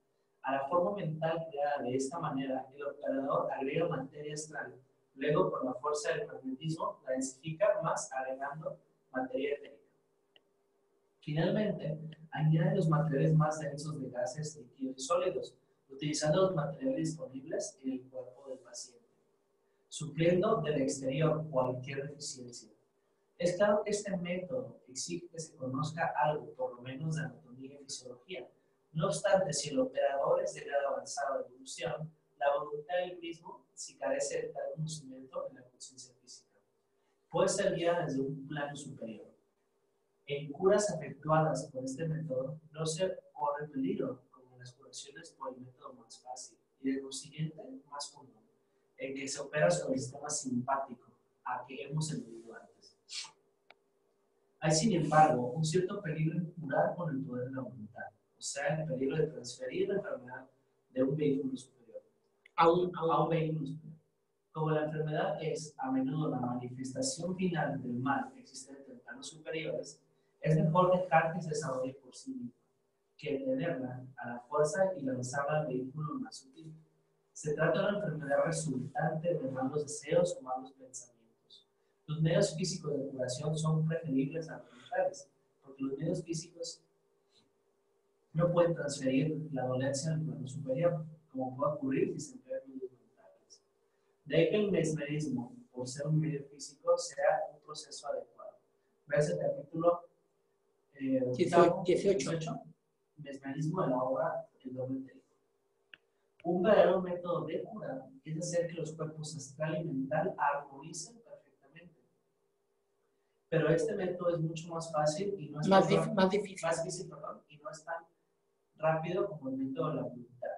A la forma mental creada de esta manera, el operador agrega materia extraña. Luego, por la fuerza del magnetismo, la densifica más agregando materia etérica. Finalmente, añade los materiales más densos de gases, líquidos y sólidos, utilizando los materiales disponibles en el cuerpo del paciente, supliendo del exterior cualquier deficiencia. Es claro que este método exige que se conozca algo, por lo menos de anatomía y fisiología. No obstante, si el operador es de grado avanzado de evolución, la voluntad del mismo, si carece de tal conocimiento en la conciencia física, puede ser guiada desde un plano superior. En curas efectuadas por este método, no se corre peligro, como en las curaciones por el método más fácil y de lo siguiente más común, en que se opera sobre el sistema simpático, a que hemos aludido antes. Hay, sin embargo, un cierto peligro en curar con el poder de la voluntad, o sea, el peligro de transferir la enfermedad de un vehículo superior a un vehículo superior. Como la enfermedad es a menudo la manifestación final del mal existente en planos superiores, es mejor dejar que se desarrolle por sí misma que tenerla a la fuerza y lanzarla al vehículo más sutil. Se trata de una enfermedad resultante de malos deseos o malos pensamientos. Los medios físicos de curación son preferibles a los mentales, porque los medios físicos no pueden transferir la dolencia al plano superior, como puede ocurrir si se emplean medios mentales. De ahí que el mesmerismo, por ser un medio físico, sea un proceso adecuado. ¿Ves el capítulo 18? Mesmerismo de la obra El doble entérico. Un verdadero método de curar es hacer que los cuerpos astral y mental armonicen perfectamente. Pero este método es mucho más fácil y no es más difícil, y no es tan rápido como el método de la voluntad.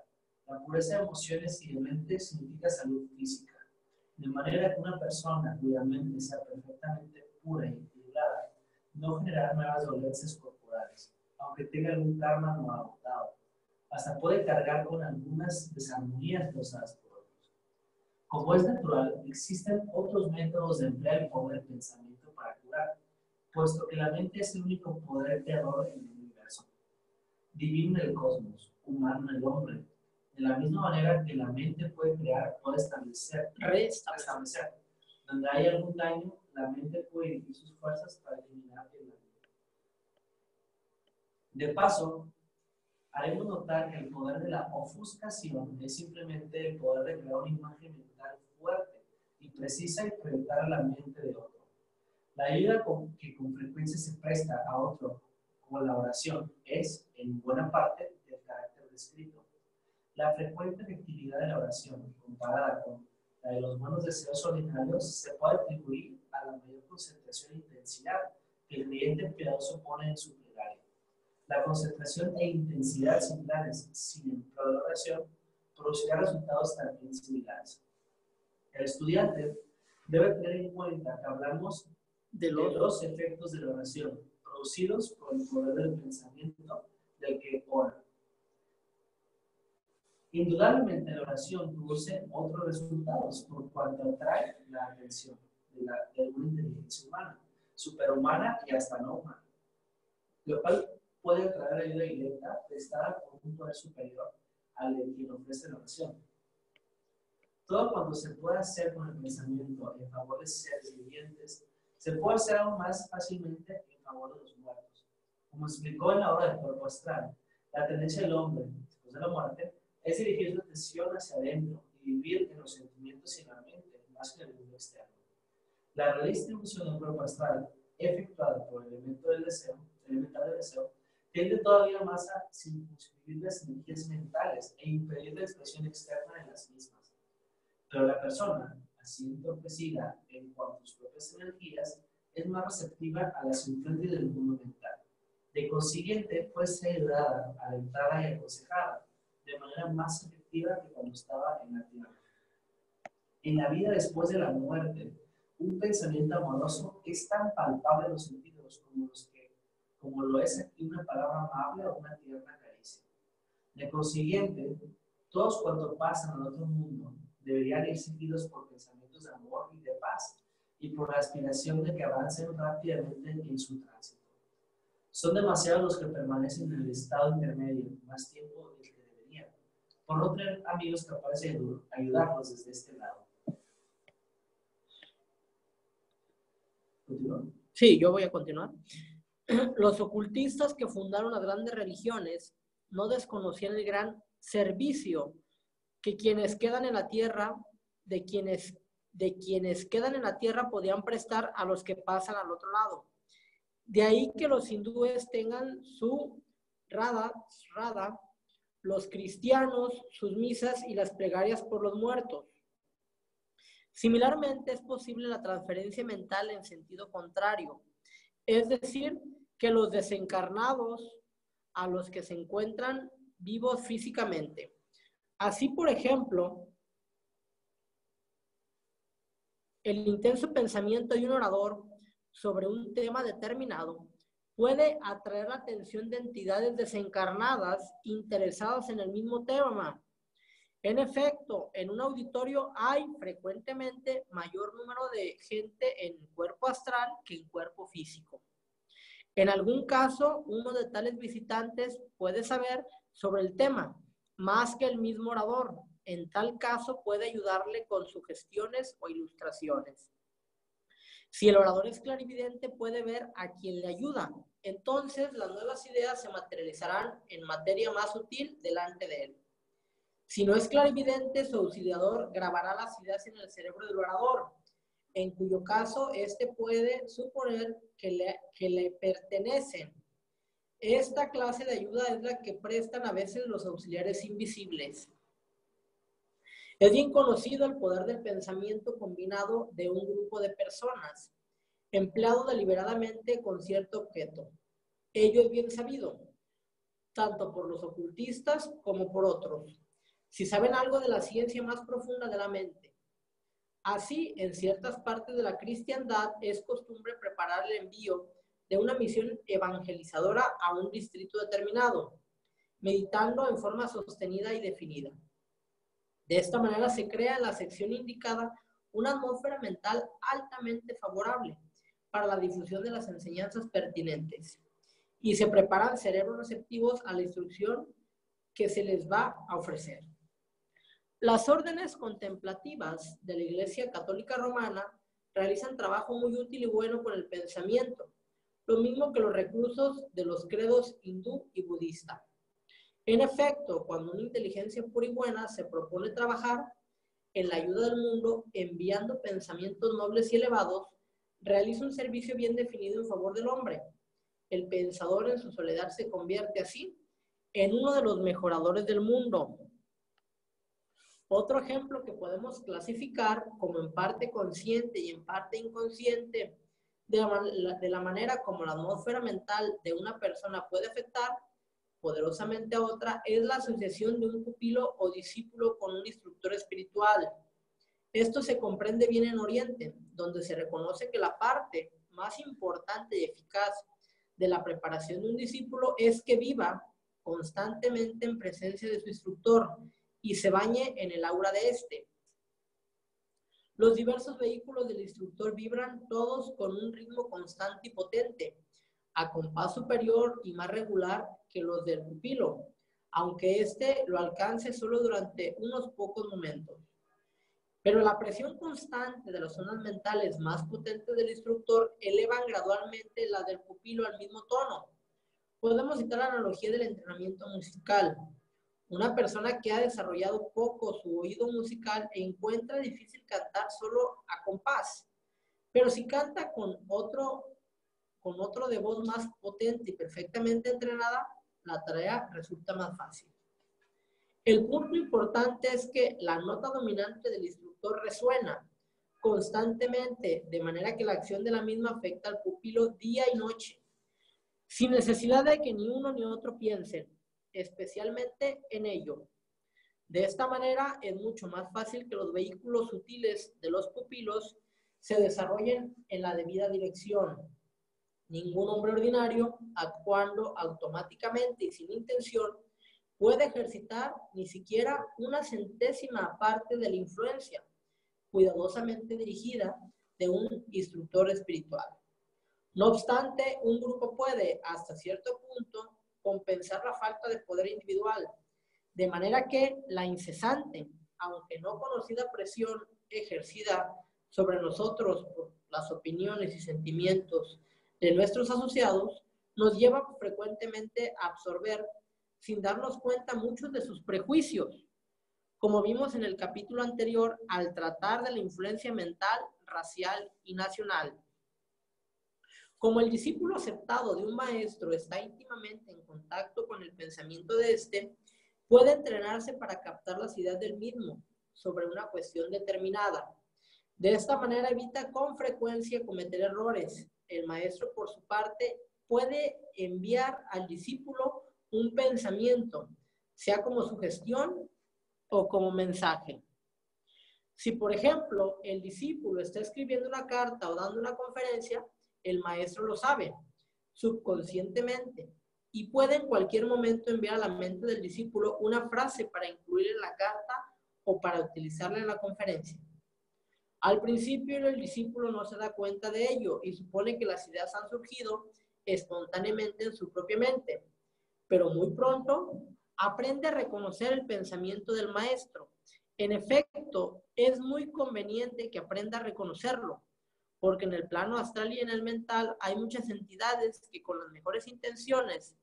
La pureza de emociones y de mente significa salud física, de manera que una persona cuya mente sea perfectamente pura y equilibrada no generará nuevas dolencias corporales, aunque tenga algún karma no agotado. Hasta puede cargar con algunas desarmonías causadas por otros. Como es natural, existen otros métodos de emplear el poder del pensamiento para curar, puesto que la mente es el único poder creador en el universo, divino en el cosmos, humano en el hombre. De la misma manera que la mente puede crear, puede restablecer. Donde hay algún daño, la mente puede dirigir sus fuerzas para eliminar el daño. De paso, haremos notar que el poder de la ofuscación es simplemente el poder de crear una imagen mental fuerte y precisa y proyectar a la mente de otro. La ayuda que con frecuencia se presta a otro, como la oración, es, en buena parte, del carácter descrito. La frecuente efectividad de la oración, comparada con la de los buenos deseos ordinarios, se puede atribuir a la mayor concentración e intensidad que el creyente piadoso pone en su plegaria. La concentración e intensidad similares, sin empleo de la oración, producirá resultados también similares. El estudiante debe tener en cuenta que hablamos de los efectos de la oración, producidos por el poder del pensamiento del que ora. Indudablemente la oración produce otros resultados por cuanto atrae la atención de una inteligencia humana, superhumana y hasta no humana, lo cual puede traer ayuda directa prestada por un poder superior al de quien ofrece la oración. Todo cuanto se puede hacer con el pensamiento en favor de seres vivientes, se puede hacer aún más fácilmente en favor de los muertos. Como explicó en la obra del cuerpo astral, la tendencia del hombre, después de la muerte, es dirigir su atención hacia adentro y vivir en los sentimientos y en la mente, más que en el mundo externo. La redistribución del cuerpo astral, efectuada por el elemento del deseo, tiende todavía más a circunscribir las energías mentales e impedir la expresión externa de las mismas. Pero la persona, así entorpecida en cuanto a sus propias energías, es más receptiva a las influencias del mundo mental. De consiguiente, puede ser ayudada, alentada y aconsejada de manera más efectiva que cuando estaba en la tierra. En la vida después de la muerte, un pensamiento amoroso es tan palpable en los sentidos como lo es aquí una palabra amable o una tierna caricia. De consiguiente, todos cuantos pasan al otro mundo deberían ir seguidos por pensamientos de amor y de paz, y por la aspiración de que avancen rápidamente en su tránsito. Son demasiados los que permanecen en el estado intermedio más tiempo del que deberían, por no tener amigos capaces de ayudarlos desde este lado. ¿Continúa? Sí, yo voy a continuar. Los ocultistas que fundaron las grandes religiones no desconocían el gran servicio que quienes quedan en la tierra, de quienes quedan en la tierra podían prestar a los que pasan al otro lado. De ahí que los hindúes tengan su Radha, los cristianos sus misas y las plegarias por los muertos. Similarmente, es posible la transferencia mental en sentido contrario, es decir, que los desencarnados a los que se encuentran vivos físicamente. Así, por ejemplo, el intenso pensamiento de un orador sobre un tema determinado puede atraer la atención de entidades desencarnadas interesadas en el mismo tema. En efecto, en un auditorio hay frecuentemente mayor número de gente en cuerpo astral que en cuerpo físico. En algún caso, uno de tales visitantes puede saber sobre el tema más que el mismo orador. En tal caso, puede ayudarle con sugestiones o ilustraciones. Si el orador es clarividente, puede ver a quien le ayuda. Entonces, las nuevas ideas se materializarán en materia más sutil delante de él. Si no es clarividente, su auxiliador grabará las ideas en el cerebro del orador, en cuyo caso éste puede suponer que le pertenecen. Esta clase de ayuda es la que prestan a veces los auxiliares invisibles. Es bien conocido el poder del pensamiento combinado de un grupo de personas, empleado deliberadamente con cierto objeto. Ello es bien sabido, tanto por los ocultistas como por otros, si saben algo de la ciencia más profunda de la mente. Así, en ciertas partes de la cristiandad es costumbre preparar el envío de una misión evangelizadora a un distrito determinado, meditando en forma sostenida y definida. De esta manera se crea en la sección indicada una atmósfera mental altamente favorable para la difusión de las enseñanzas pertinentes y se preparan cerebros receptivos a la instrucción que se les va a ofrecer. Las órdenes contemplativas de la Iglesia Católica Romana realizan trabajo muy útil y bueno con el pensamiento, lo mismo que los reclusos de los credos hindú y budista. En efecto, cuando una inteligencia pura y buena se propone trabajar en la ayuda del mundo, enviando pensamientos nobles y elevados, realiza un servicio bien definido en favor del hombre. El pensador en su soledad se convierte así en uno de los mejoradores del mundo. Otro ejemplo que podemos clasificar como en parte consciente y en parte inconsciente de la manera como la atmósfera mental de una persona puede afectar poderosamente a otra es la asociación de un pupilo o discípulo con un instructor espiritual. Esto se comprende bien en Oriente, donde se reconoce que la parte más importante y eficaz de la preparación de un discípulo es que viva constantemente en presencia de su instructor y se bañe en el aura de éste. Los diversos vehículos del instructor vibran todos con un ritmo constante y potente, a compás superior y más regular que los del pupilo, aunque éste lo alcance solo durante unos pocos momentos. Pero la presión constante de las ondas mentales más potentes del instructor elevan gradualmente la del pupilo al mismo tono. Podemos citar la analogía del entrenamiento musical. Una persona que ha desarrollado poco su oído musical encuentra difícil cantar solo a compás, pero si canta con otro de voz más potente y perfectamente entrenada, la tarea resulta más fácil. El punto importante es que la nota dominante del instructor resuena constantemente, de manera que la acción de la misma afecta al pupilo día y noche, sin necesidad de que ni uno ni otro piensen especialmente en ello. De esta manera es mucho más fácil que los vehículos sutiles de los pupilos se desarrollen en la debida dirección. Ningún hombre ordinario, actuando automáticamente y sin intención, puede ejercitar ni siquiera una centésima parte de la influencia cuidadosamente dirigida de un instructor espiritual. No obstante, un grupo puede, hasta cierto punto, compensar la falta de poder individual, de manera que la incesante, aunque no conocida presión ejercida sobre nosotros por las opiniones y sentimientos de nuestros asociados, nos lleva frecuentemente a absorber, sin darnos cuenta, muchos de sus prejuicios, como vimos en el capítulo anterior al tratar de la influencia mental, racial y nacional. Como el discípulo aceptado de un maestro está íntimamente en contacto con el pensamiento de éste, puede entrenarse para captar las ideas del mismo sobre una cuestión determinada. De esta manera evita con frecuencia cometer errores. El maestro, por su parte, puede enviar al discípulo un pensamiento, sea como sugestión o como mensaje. Si, por ejemplo, el discípulo está escribiendo una carta o dando una conferencia, el maestro lo sabe subconscientemente y puede en cualquier momento enviar a la mente del discípulo una frase para incluir en la carta o para utilizarla en la conferencia. Al principio el discípulo no se da cuenta de ello y supone que las ideas han surgido espontáneamente en su propia mente, pero muy pronto aprende a reconocer el pensamiento del maestro. En efecto, es muy conveniente que aprenda a reconocerlo, porque en el plano astral y en el mental hay muchas entidades que con las mejores intenciones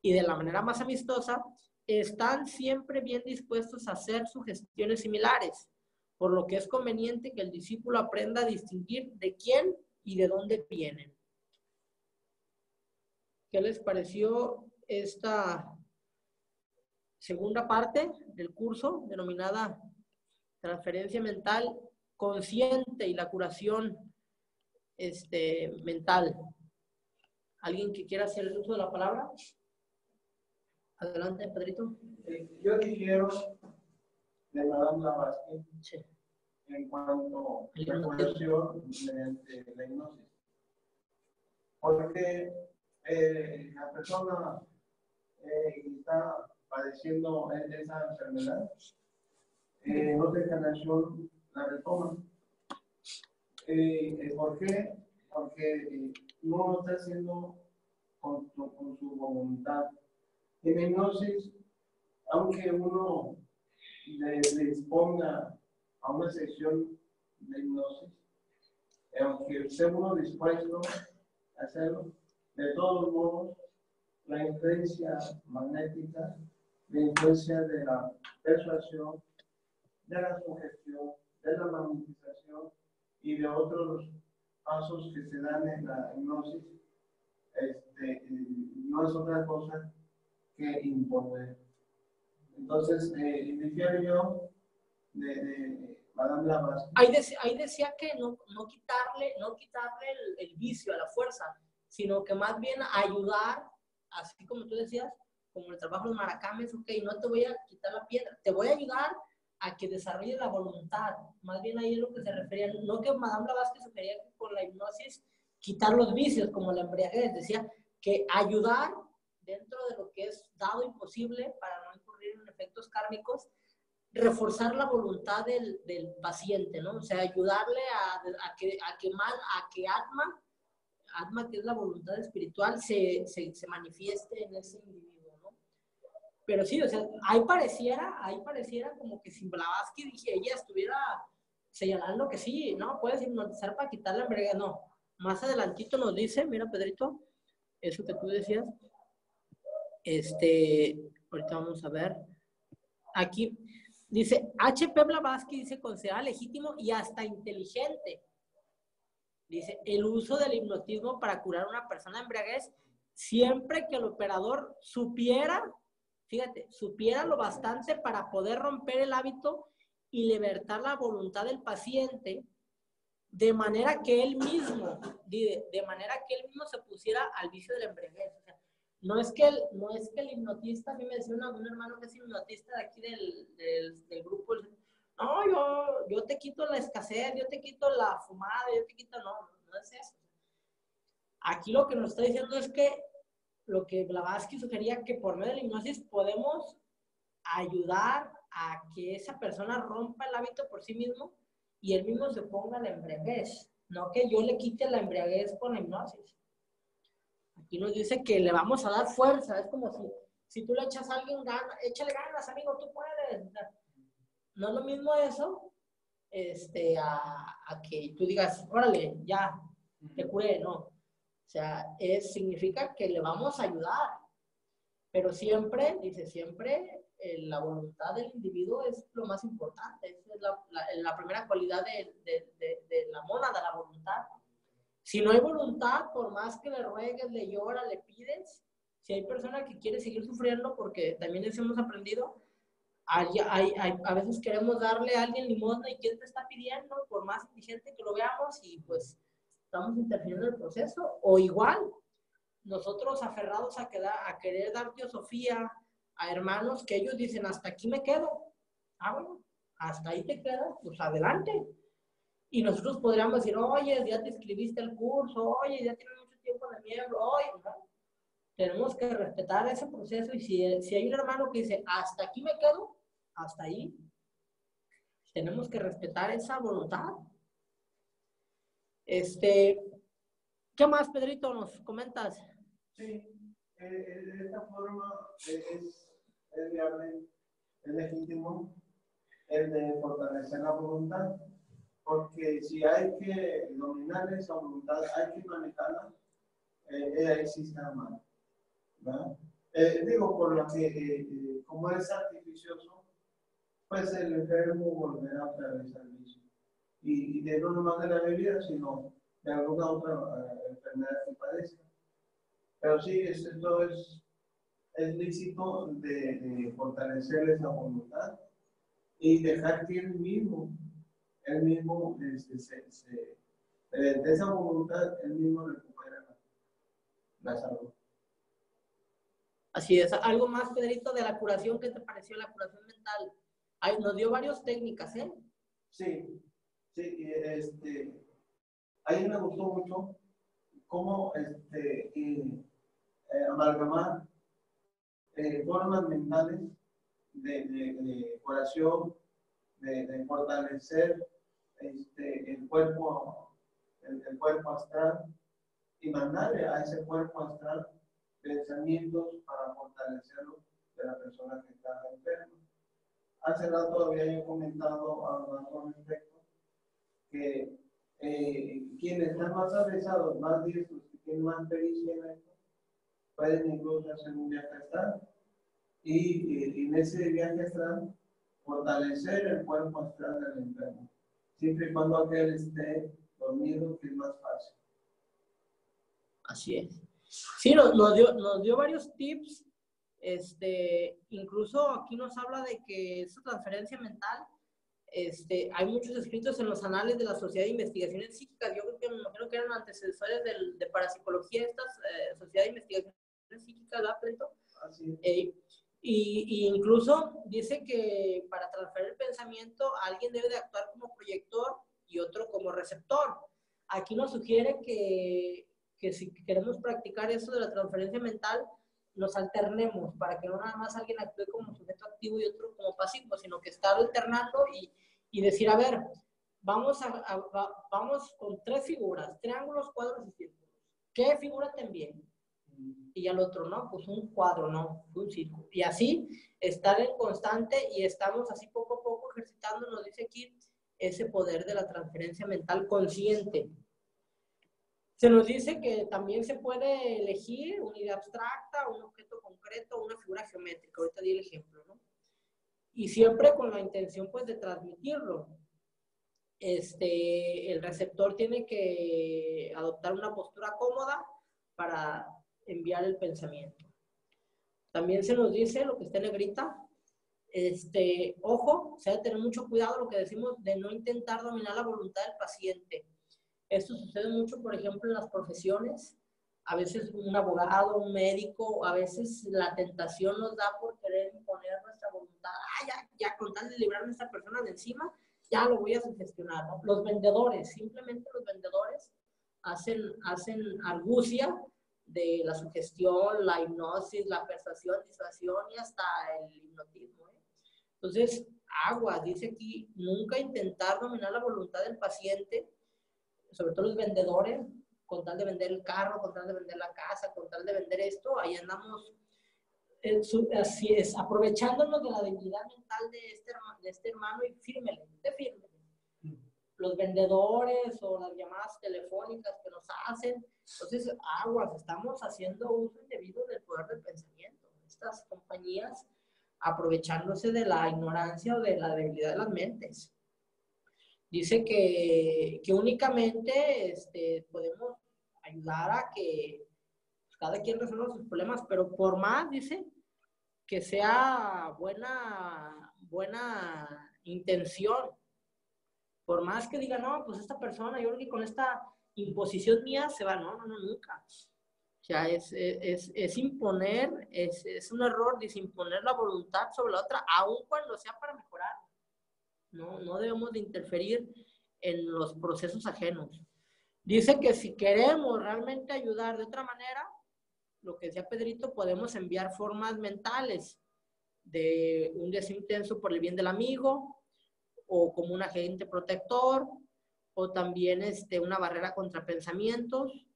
y de la manera más amistosa están siempre bien dispuestos a hacer sugestiones similares, por lo que es conveniente que el discípulo aprenda a distinguir de quién y de dónde vienen. ¿Qué les pareció esta segunda parte del curso denominada transferencia mental consciente y la curación mental? ¿Alguien que quiera hacer el uso de la palabra? Adelante, Pedrito. Yo difiero de Madame Blavatsky Sí. en cuanto a la curación mediante la hipnosis. Porque la persona que está padeciendo esa enfermedad, en otra encarnación la retoma. ¿Por qué? Porque no está haciendo con su voluntad. En la hipnosis, aunque uno le disponga a una sesión de hipnosis, aunque esté uno dispuesto a hacerlo, de todos modos, la influencia magnética, la influencia de la persuasión, de la sugestión, de la magnetización y de otros pasos que se dan en la hipnosis, no es otra cosa que imponer. Entonces, difiero yo de Madame Blavatsky. Ahí decía que no quitarle el vicio a la fuerza, sino que más bien ayudar, así como tú decías, como el trabajo de Maracames, ok, no te voy a quitar la piedra, te voy a ayudar a que desarrolle la voluntad. Más bien ahí es lo que se refería, no que Madame Blavatsky sugería que con la hipnosis quitar los vicios, como la embriaguez, decía que ayudar dentro de lo que es dado y posible para no incurrir en efectos kármicos, reforzar la voluntad del paciente, ¿no? O sea, ayudarle a que Atma, que es la voluntad espiritual, se manifieste en ese individuo, ¿no? Pero sí, o sea, ahí pareciera como que si Blavatsky ella estuviera señalando que sí, ¿no? Puedes hipnotizar para quitar la embriaguez, no. Más adelantito nos dice, mira, Pedrito, eso que tú decías, ahorita vamos a ver, aquí, dice, H.P. Blavatsky dice, considera legítimo y hasta inteligente. Dice, el uso del hipnotismo para curar a una persona de embriaguez, siempre que el operador supiera lo bastante para poder romper el hábito y libertar la voluntad del paciente, de manera que él mismo se pusiera al vicio de la embriaguez. O sea, no es que el hipnotista, a mí me decía un hermano que es hipnotista de aquí del grupo, no, yo te quito la escasez, yo te quito la fumada, no es eso. Aquí lo que nos está diciendo es que lo que Blavatsky sugería, que por medio de la hipnosis podemos ayudar a que esa persona rompa el hábito por sí mismo y él mismo se ponga la embriaguez, no que yo le quite la embriaguez con la hipnosis. Aquí nos dice que le vamos a dar fuerza. Es como si tú le echas a alguien ganas, échale ganas, amigo, tú puedes. No es lo mismo eso a que tú digas, órale, ya, te curé, no. O sea, significa que le vamos a ayudar. Pero siempre, dice, siempre la voluntad del individuo es lo más importante. Esa es la primera cualidad de la mónada, la voluntad. Si no hay voluntad, por más que le ruegues, le lloras, le pides, si hay persona que quiere seguir sufriendo, porque también eso hemos aprendido, a veces queremos darle a alguien limosna y ¿quién te está pidiendo? Por más indigente que lo veamos y pues estamos interfiriendo en el proceso. O igual, nosotros aferrados a querer dar teosofía a hermanos que ellos dicen, hasta aquí me quedo. Ah, bueno, hasta ahí te quedas, pues adelante. Y nosotros podríamos decir, oye, ya te inscribiste el curso, oye, ya tienes mucho tiempo de miembro, oye, ¿no? Tenemos que respetar ese proceso y si hay un hermano que dice, hasta aquí me quedo, hasta ahí, tenemos que respetar esa voluntad. ¿Qué más, Pedrito, nos comentas? Sí, de esta forma es viable, es legítimo el de fortalecer la voluntad, porque si hay que dominar esa voluntad, hay que manejarla, existe la mano, ¿verdad? Digo, por lo que como es artificioso, pues el enfermo volverá otra vez al vicio. Y no nomás de la bebida, sino de alguna otra enfermedad que padezca. Pero sí, esto es lícito de fortalecer esa voluntad y dejar que él mismo de esa voluntad, él mismo recupera la salud. Así es. Algo más, Pedrito, de la curación. ¿Qué te pareció la curación mental? Nos dio varias técnicas, ¿eh? Sí, a mí me gustó mucho cómo amalgamar formas mentales de curación, de fortalecer el cuerpo astral y mandarle a ese cuerpo astral pensamientos para fortalecerlo de la persona que está enferma. Hace rato había yo comentado algo al respecto, que quienes están más avesados, más diestros, que tienen más pericia en esto, pueden incluso hacer un viaje astral y en ese viaje astral fortalecer el cuerpo astral del enfermo, siempre y cuando aquel esté dormido, que es más fácil. Así es. Sí, nos dio varios tips. Incluso aquí nos habla de que esa transferencia mental, hay muchos escritos en los anales de la Sociedad de Investigaciones Psíquicas. Yo creo que me imagino que eran antecesores de parapsicología, estas Sociedad de Investigaciones Psíquicas, ¿verdad, Pedrito? Así es. Y incluso dice que para transferir el pensamiento alguien debe de actuar como proyector y otro como receptor. Aquí nos sugiere que si queremos practicar eso de la transferencia mental, nos alternemos para que no nada más alguien actúe como sujeto activo y otro como pasivo, sino que estar alternando y decir, a ver, vamos con tres figuras, triángulos, cuadros y círculos. ¿Qué figura te envíe? Y al otro, no, pues un cuadro, no, un círculo. Y así, estar en constante y estamos así poco a poco ejercitando, nos dice aquí, ese poder de la transferencia mental consciente. Se nos dice que también se puede elegir una idea abstracta, un objeto concreto, una figura geométrica. Ahorita di el ejemplo, ¿no? Y siempre con la intención, pues, de transmitirlo. El receptor tiene que adoptar una postura cómoda para enviar el pensamiento. También se nos dice lo que está en negrita. Ojo, se debe tener mucho cuidado lo que decimos de no intentar dominar la voluntad del paciente. Esto sucede mucho, por ejemplo, en las profesiones. A veces un abogado, un médico, a veces la tentación nos da por querer imponer nuestra voluntad. Ya con tal de librarme a esta persona de encima, ya lo voy a sugestionar, ¿no? Los vendedores, simplemente los vendedores hacen argucia de la sugestión, la hipnosis, la persuasión, disuasión y hasta el hipnotismo, ¿eh? Entonces, aguas, dice aquí, nunca intentar dominar la voluntad del paciente. sobre todo los vendedores, con tal de vender el carro, con tal de vender la casa, con tal de vender esto, ahí andamos, así es, aprovechándonos de la debilidad mental de este hermano y fírmele. Los vendedores o las llamadas telefónicas que nos hacen, entonces aguas, estamos haciendo uso indebido del poder del pensamiento. Estas compañías aprovechándose de la ignorancia o de la debilidad de las mentes. Dice que únicamente podemos ayudar a que cada quien resuelva sus problemas, pero por más, dice, que sea buena intención, por más que diga, no, pues esta persona, yo creo que con esta imposición mía se va, no, nunca. O sea, es imponer, es un error, dice, imponer la voluntad sobre la otra, aun cuando sea para mejorar. No debemos de interferir en los procesos ajenos. Dice que si queremos realmente ayudar de otra manera, lo que decía Pedrito, podemos enviar formas mentales de un deseo intenso por el bien del amigo, o como un agente protector, o también una barrera contra pensamientos,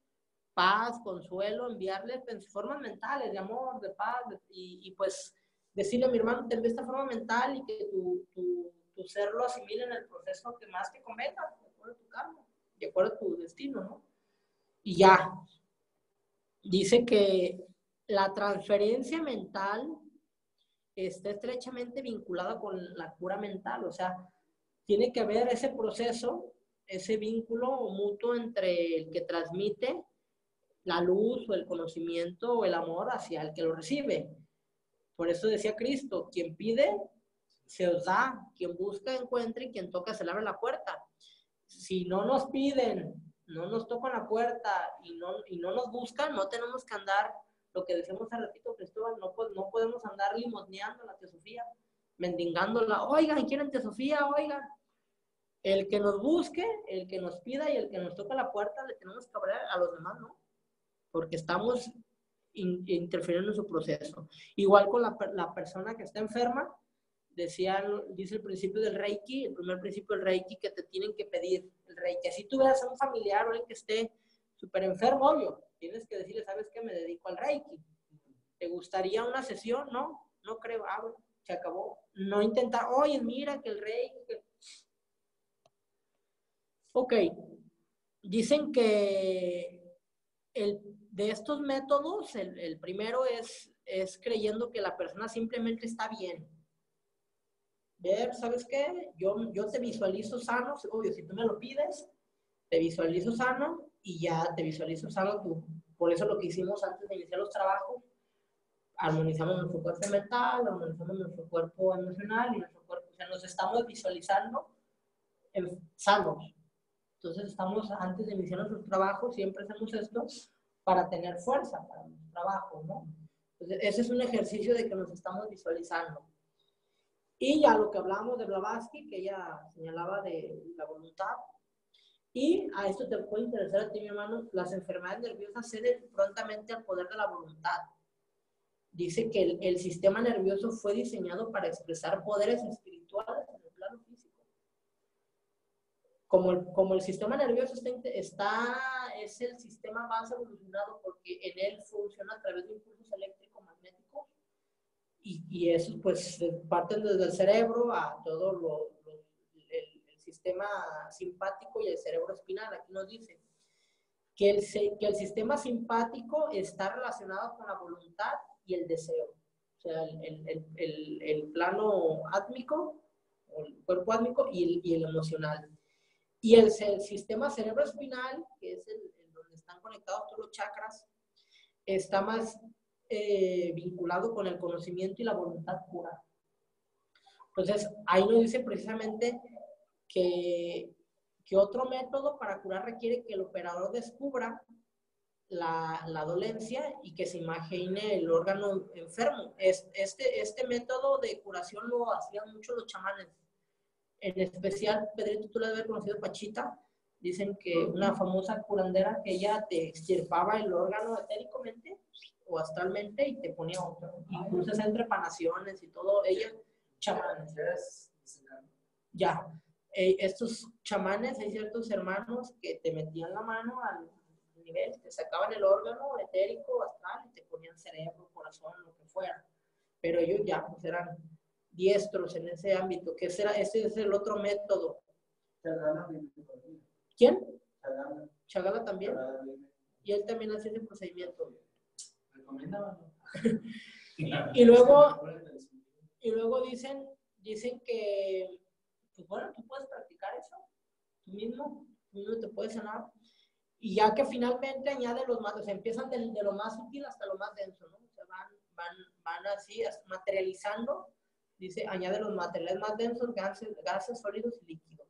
paz, consuelo, enviarle formas mentales de amor, de paz, y pues decirle a mi hermano, te envío esta forma mental y que tu ser lo asimile en el proceso que más te convenga, de acuerdo a tu karma, de acuerdo a tu destino, ¿no? Y ya. Dice que la transferencia mental está estrechamente vinculada con la cura mental, o sea, tiene que haber ese proceso, ese vínculo mutuo entre el que transmite la luz o el conocimiento o el amor hacia el que lo recibe. Por eso decía Cristo, quien pide, se os da, quien busca, encuentra, y quien toca, se le abre la puerta. Si no nos piden, no nos tocan la puerta y no nos buscan, no tenemos que andar, lo que decíamos hace ratito, Cristóbal, no podemos andar limosneando la teosofía, mendigándola, oigan, ¿quieren teosofía? Oigan. El que nos busque, el que nos pida y el que nos toca la puerta, le tenemos que abrir, a los demás, ¿no? Porque estamos interfiriendo en su proceso. Igual con la persona que está enferma, dice el principio del Reiki, el primer principio del Reiki, que te tienen que pedir el Reiki. Si tú veas a un familiar o alguien que esté súper enfermo, obvio, tienes que decirle, ¿sabes qué? Me dedico al Reiki. ¿Te gustaría una sesión? No creo. Bueno, se acabó. No intentar, oye, mira que el Reiki... Ok, dicen que de estos métodos, el primero es creyendo que la persona simplemente está bien. Ver, ¿sabes qué? Yo te visualizo sano, obvio, si tú me lo pides, te visualizo sano y ya te visualizo sano tú. Por eso lo que hicimos antes de iniciar los trabajos, armonizamos nuestro cuerpo mental, armonizamos nuestro cuerpo emocional y nuestro cuerpo, o sea, nos estamos visualizando sanos. Entonces estamos, antes de iniciar nuestros trabajos, siempre hacemos esto para tener fuerza para nuestro trabajo, ¿no? Entonces ese es un ejercicio de que nos estamos visualizando. Y ya lo que hablábamos de Blavatsky, que ella señalaba de la voluntad, y a esto te puede interesar a ti, mi hermano, las enfermedades nerviosas ceden prontamente al poder de la voluntad. Dice que el sistema nervioso fue diseñado para expresar poderes espirituales en el plano físico. Como el sistema nervioso es el sistema más evolucionado porque en él funciona a través de impulsos eléctrico-magnéticos y esos pues parten desde el cerebro a todo el sistema simpático y el cerebro espinal. Aquí nos dice que el sistema simpático está relacionado con la voluntad y el deseo. O sea, el plano átmico, o el cuerpo átmico y el emocional. Y el sistema cerebroespinal, que es el donde están conectados todos los chakras, está más vinculado con el conocimiento y la voluntad pura. Entonces, ahí nos dice precisamente que otro método para curar requiere que el operador descubra la dolencia y que se imagine el órgano enfermo. Este método de curación lo hacían mucho los chamanes. En especial, Pedrito, tú le debes haber conocido a Pachita. Dicen que una famosa curandera que ella te extirpaba el órgano etéricamente o astralmente y te ponía otro. Incluso esas trepanaciones y todo, ella, chamanes. Ya. estos chamanes, hay ciertos hermanos que te metían la mano al nivel, te sacaban el órgano etérico, astral, y te ponían cerebro, corazón, lo que fuera. Pero ellos ya pues eran diestros en ese ámbito, que ese es el otro método. ¿Quién? Chagala también. Y él también hace ese procedimiento. y luego dicen que, pues bueno, tú puedes practicar eso, tú mismo te puedes sanar. Y ya que finalmente añade los más, o sea, empiezan de lo más sutil hasta lo más denso, ¿no? O sea, van así, materializando, dice, añade los materiales más densos, gases sólidos y líquidos,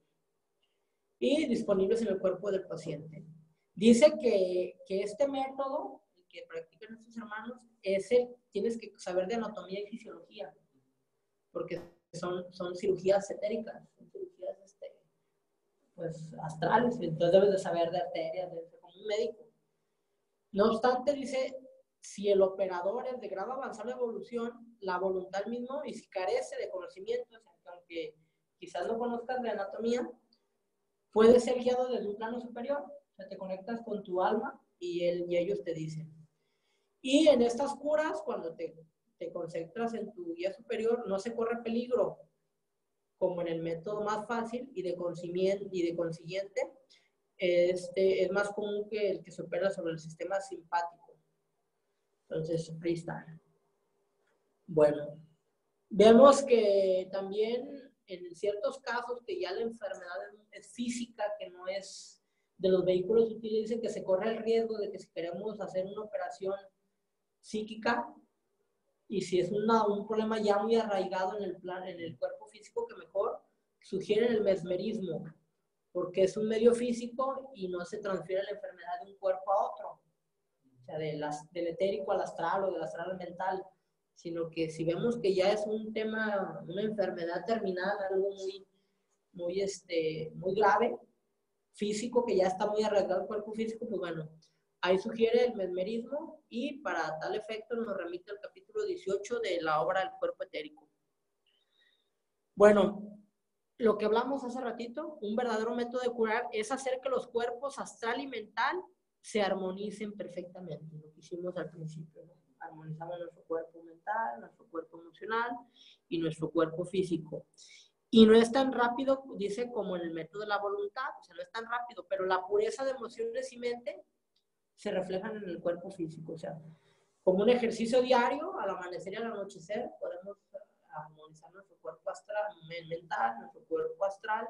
y disponibles en el cuerpo del paciente. Dice que este método, el que practican estos hermanos, tienes que saber de anatomía y fisiología, porque son cirugías etéricas, son cirugías pues astrales, entonces debes de saber de arterias, como un médico. No obstante, dice, si el operador es de grado avanzado de evolución, la voluntad mismo, y si carece de conocimientos, aunque quizás no conozcas de anatomía, puede ser guiado desde un plano superior, o sea, te conectas con tu alma y ellos te dicen. Y en estas curas, cuando te concentras en tu guía superior, no se corre peligro, como en el método más fácil, y de consiguiente, es más común que el que se opera sobre el sistema simpático. Entonces, ahí está. Bueno, vemos que también en ciertos casos que ya la enfermedad es física, que no es de los vehículos sutiles, dice que se corre el riesgo de que si queremos hacer una operación psíquica, y si es un problema ya muy arraigado en el cuerpo físico, que mejor sugieren el mesmerismo, porque es un medio físico y no se transfiere la enfermedad de un cuerpo a otro, o sea, del etérico al astral o del astral al mental, sino que si vemos que ya es un tema, una enfermedad terminal, algo muy grave, físico, que ya está muy arraigado al cuerpo físico, pues bueno, ahí sugiere el mesmerismo, y para tal efecto nos remite al capítulo 18 de la obra del cuerpo etérico. Bueno, lo que hablamos hace ratito, un verdadero método de curar es hacer que los cuerpos astral y mental se armonicen perfectamente, lo que hicimos al principio, ¿no? Armonizamos nuestro cuerpo mental, nuestro cuerpo emocional y nuestro cuerpo físico. Y no es tan rápido, dice, como en el método de la voluntad, o sea, no es tan rápido, pero la pureza de emociones y mente se reflejan en el cuerpo físico, o sea, como un ejercicio diario, al amanecer y al anochecer, podemos armonizar nuestro cuerpo astral, mental, nuestro cuerpo astral,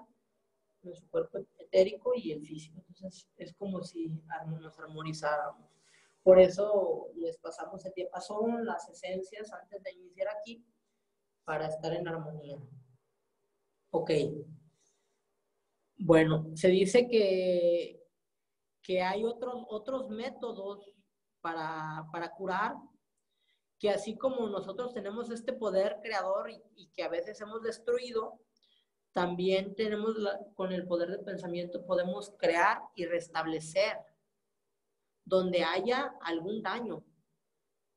nuestro cuerpo etérico y el físico. Entonces, es como si nos armonizáramos. Por eso les pasamos el diapasón, las esencias, antes de iniciar aquí, para estar en armonía. Ok. Bueno, se dice que hay otros métodos para curar, que así como nosotros tenemos este poder creador y que a veces hemos destruido, también tenemos con el poder del pensamiento podemos crear y restablecer donde haya algún daño.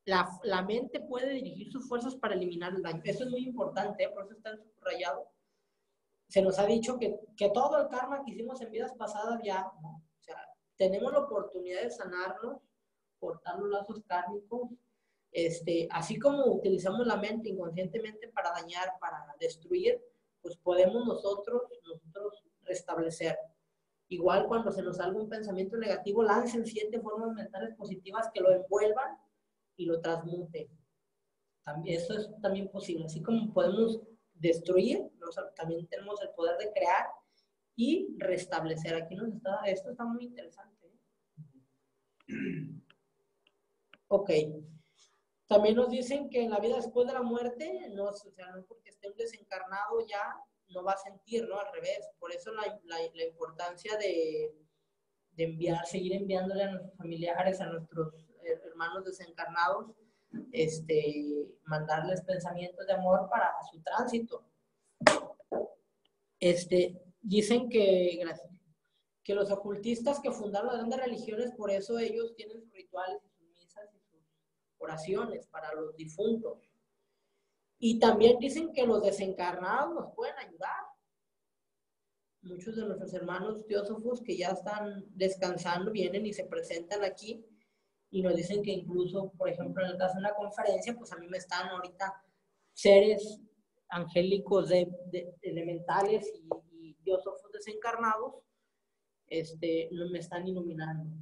La mente puede dirigir sus fuerzas para eliminar el daño. Eso es muy importante, por eso está subrayado. Se nos ha dicho que todo el karma que hicimos en vidas pasadas ya, ¿no? O sea, tenemos la oportunidad de sanarnos, cortar los lazos kármicos, así como utilizamos la mente inconscientemente para dañar, para destruir, pues podemos nosotros restablecer. Igual cuando se nos salga un pensamiento negativo, lancen 7 formas mentales positivas que lo envuelvan y lo transmuten. También, eso es también posible. Así como podemos destruir, también tenemos el poder de crear y restablecer. Aquí esto está muy interesante. Ok. También nos dicen que en la vida después de la muerte, no porque esté un desencarnado ya, no va a sentir, ¿no? Al revés. Por eso la importancia de seguir enviándole a nuestros familiares, a nuestros hermanos desencarnados, mandarles pensamientos de amor para su tránsito. Dicen que los ocultistas que fundaron las grandes religiones, por eso ellos tienen sus rituales y sus misas y sus oraciones para los difuntos. Y también dicen que los desencarnados nos pueden ayudar. muchos de nuestros hermanos teósofos que ya están descansando vienen y se presentan aquí y nos dicen que incluso, por ejemplo, en el caso de una conferencia, pues a mí me están ahorita seres angélicos de elementales y teósofos desencarnados, me están iluminando.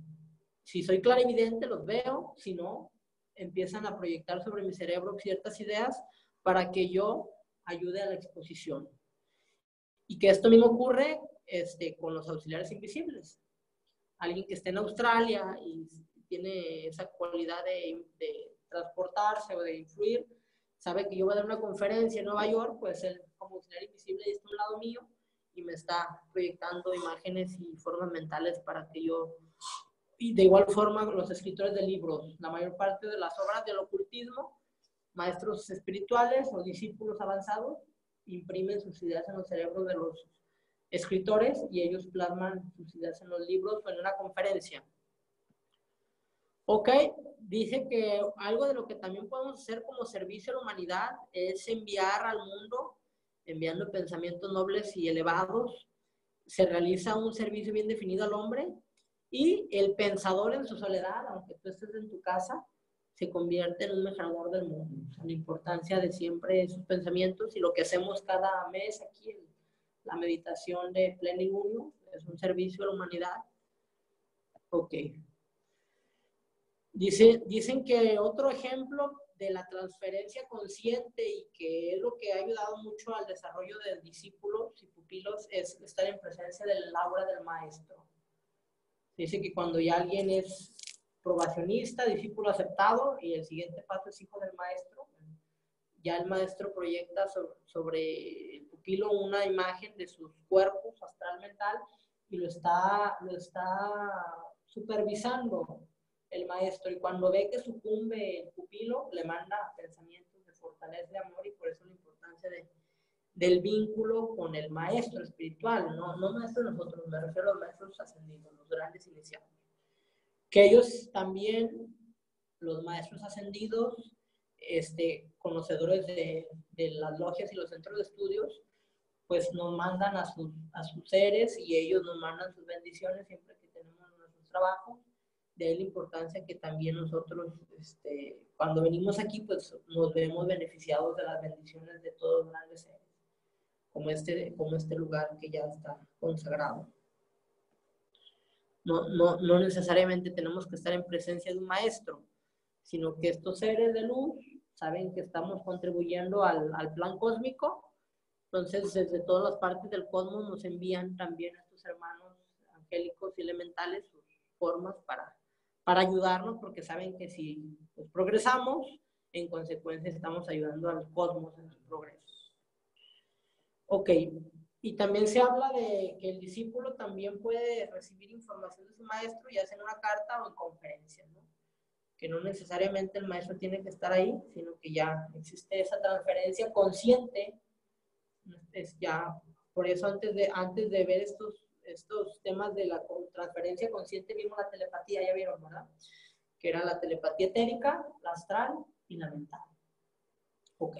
Si soy clarividente, los veo, si no, empiezan a proyectar sobre mi cerebro ciertas ideas para que yo ayude a la exposición. Y que esto mismo ocurre con los auxiliares invisibles. Alguien que esté en Australia y tiene esa cualidad de transportarse o de influir, sabe que yo voy a dar una conferencia en Nueva York, pues él como auxiliar invisible está a un lado mío y me está proyectando imágenes y formas mentales para que yo... Y de igual forma, los escritores de libros, la mayor parte de las obras del ocultismo, maestros espirituales o discípulos avanzados, imprimen sus ideas en los cerebros de los escritores y ellos plasman sus ideas en los libros o en una conferencia. Ok, dice que algo de lo que también podemos hacer como servicio a la humanidad es enviar al mundo, enviando pensamientos nobles y elevados. Se realiza un servicio bien definido al hombre y el pensador en su soledad, aunque tú estés en tu casa, se convierte en un mejorador del mundo. O sea, la importancia de siempre esos pensamientos y lo que hacemos cada mes aquí en la meditación de Plenilunio es un servicio a la humanidad. Ok. Dicen que otro ejemplo de la transferencia consciente y que es lo que ha ayudado mucho al desarrollo de discípulos y pupilos es estar en presencia del aura del maestro. Dice que cuando ya alguien es probacionista, discípulo aceptado y el siguiente paso es hijo del maestro, ya el maestro proyecta sobre el pupilo una imagen de sus cuerpos astral mental y lo está supervisando el maestro, y cuando ve que sucumbe el pupilo le manda pensamientos de fortaleza, de amor, y por eso la importancia del vínculo con el maestro espiritual, no maestro de nosotros, me refiero a los maestros ascendidos, los grandes iniciados, que ellos también, los maestros ascendidos, conocedores de las logias y los centros de estudios, pues nos mandan a sus seres y ellos nos mandan sus bendiciones siempre que tenemos nuestros trabajos. De ahí la importancia que también nosotros, cuando venimos aquí, pues nos vemos beneficiados de las bendiciones de todos los grandes seres, como este lugar que ya está consagrado. No necesariamente tenemos que estar en presencia de un maestro, sino que estos seres de luz saben que estamos contribuyendo al plan cósmico. Entonces, desde todas las partes del cosmos nos envían también a estos hermanos angélicos y elementales sus formas para ayudarnos, porque saben que si pues, progresamos, en consecuencia estamos ayudando al cosmos en su progreso. Ok, y también se habla de que el discípulo también puede recibir información de su maestro, ya sea en una carta o en conferencia, ¿no? Que no necesariamente el maestro tiene que estar ahí, sino que ya existe esa transferencia consciente. Ya, por eso antes de ver estos temas de la transferencia consciente, vimos la telepatía, ya vieron, ¿verdad? Que era la telepatía etérica, la astral y la mental. Ok.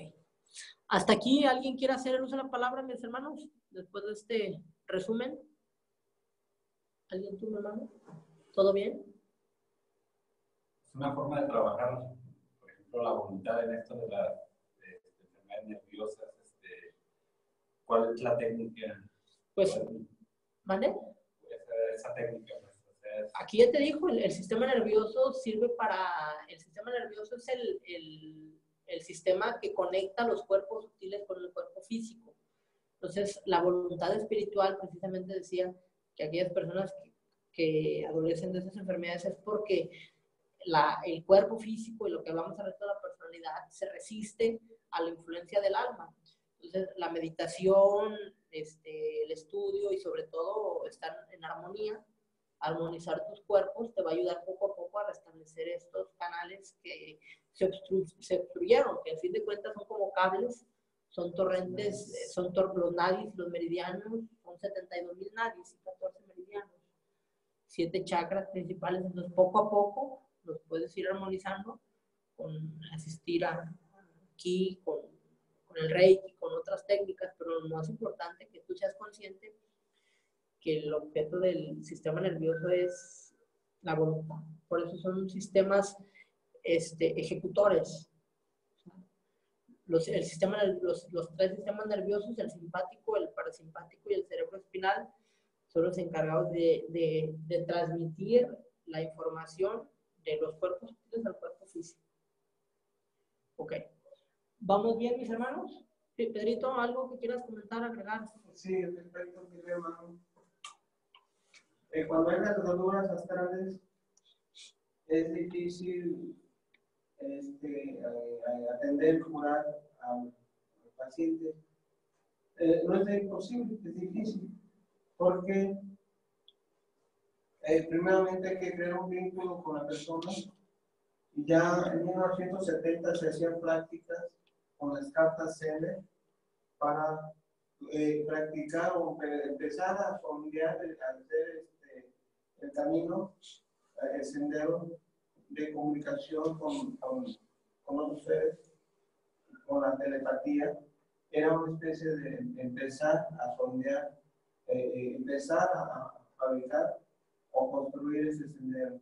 ¿Hasta aquí alguien quiere hacer el uso de la palabra, mis hermanos? Después de este resumen. ¿Alguien tú, mi hermano? ¿Todo bien? Es una forma de trabajar, por ejemplo, la voluntad en esto de las enfermedades nerviosas. ¿Cuál es la técnica? Pues, ¿vale? Esa técnica. Pues, aquí ya te dijo, el sistema nervioso sirve para... El sistema nervioso es el sistema que conecta los cuerpos sutiles con el cuerpo físico. Entonces, la voluntad espiritual precisamente decía que aquellas personas que adolecen de esas enfermedades es porque el cuerpo físico y lo que hablamos al resto de la personalidad se resiste a la influencia del alma. Entonces, la meditación, el estudio y sobre todo estar en armonía, armonizar tus cuerpos, te va a ayudar poco a poco a restablecer estos canales que se obstruyeron, que al fin de cuentas son como cables, son torrentes, los nadis, los meridianos, son 72,000 nadis y 14 meridianos, 7 chakras principales. Entonces poco a poco los puedes ir armonizando con asistir aquí, con el Reiki, con otras técnicas, pero lo más importante es que tú seas consciente que el objeto del sistema nervioso es la voluntad. Por eso son sistemas ejecutores. Los tres sistemas nerviosos, el simpático, el parasimpático y el cerebro espinal, son los encargados de transmitir la información de los cuerpos sutiles al cuerpo físico. Ok. ¿Vamos bien, mis hermanos? Sí, Pedrito, ¿algo que quieras comentar, agregar? Sí, respecto al dilema, cuando hay rasgaduras astrales, es difícil atender, curar al paciente. No es imposible, es difícil, porque primeramente hay que crear un vínculo con la persona. Y ya en 1970 se hacían prácticas con las cartas CL para practicar o empezar a sondear, a hacer el camino, el sendero de comunicación con otros seres, con la telepatía. Era una especie de empezar a sondear, empezar a fabricar o construir ese sendero.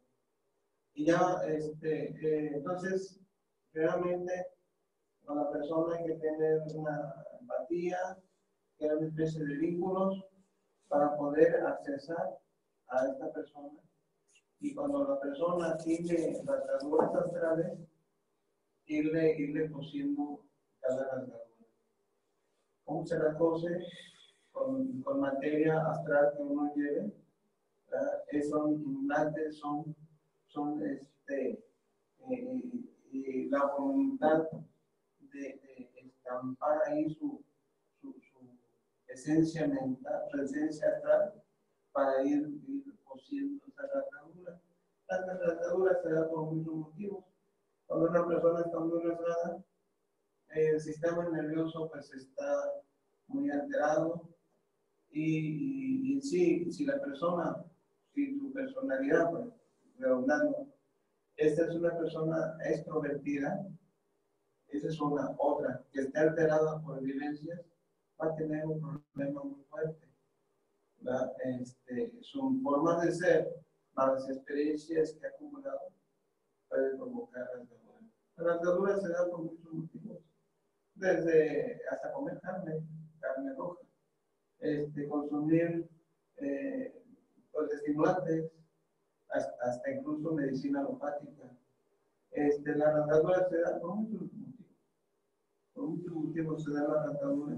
Y ya, entonces, realmente, con la persona hay que tener una empatía, crear una especie de vínculos para poder accesar a esta persona. Y cuando la persona tiene las rasgaduras astrales, irle cosiendo cada rasgadura. ¿Cómo se la cose? Con materia astral que uno lleve. Son implantes, son la voluntad de estampar ahí su esencia mental, presencia astral, para ir cosiendo esa rasgadura. Las rasgaduras se dan por muchos motivos. Cuando una persona está muy rasgada, el sistema nervioso pues está muy alterado y si la persona, si su personalidad, pues, redundando, esta es una persona extrovertida, esa es otra, que está alterada por vivencias, va a tener un problema muy fuerte. Su forma de ser, las experiencias que ha acumulado, pueden provocar rasgaduras. Las rasgaduras se dan por muchos motivos, desde hasta comer carne roja, consumir pues, estimulantes, hasta incluso medicina alopática. La rasgadura se da por muchos motivos. Por muchos motivos se da la rasgadura.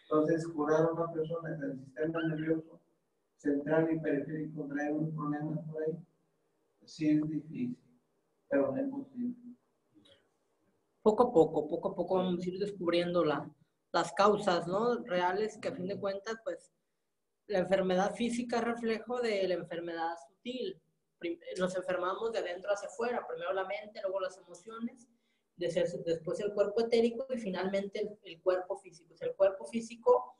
Entonces, curar a una persona del sistema nervioso central y periférico trae un problema por ahí, sí es difícil, pero no es posible. Poco a poco vamos a ir descubriendo las causas, ¿no? Reales, que a fin de cuentas, pues, la enfermedad física es reflejo de la enfermedad sutil. Nos enfermamos de adentro hacia afuera, primero la mente, luego las emociones, después el cuerpo etérico y finalmente el cuerpo físico. O sea, el cuerpo físico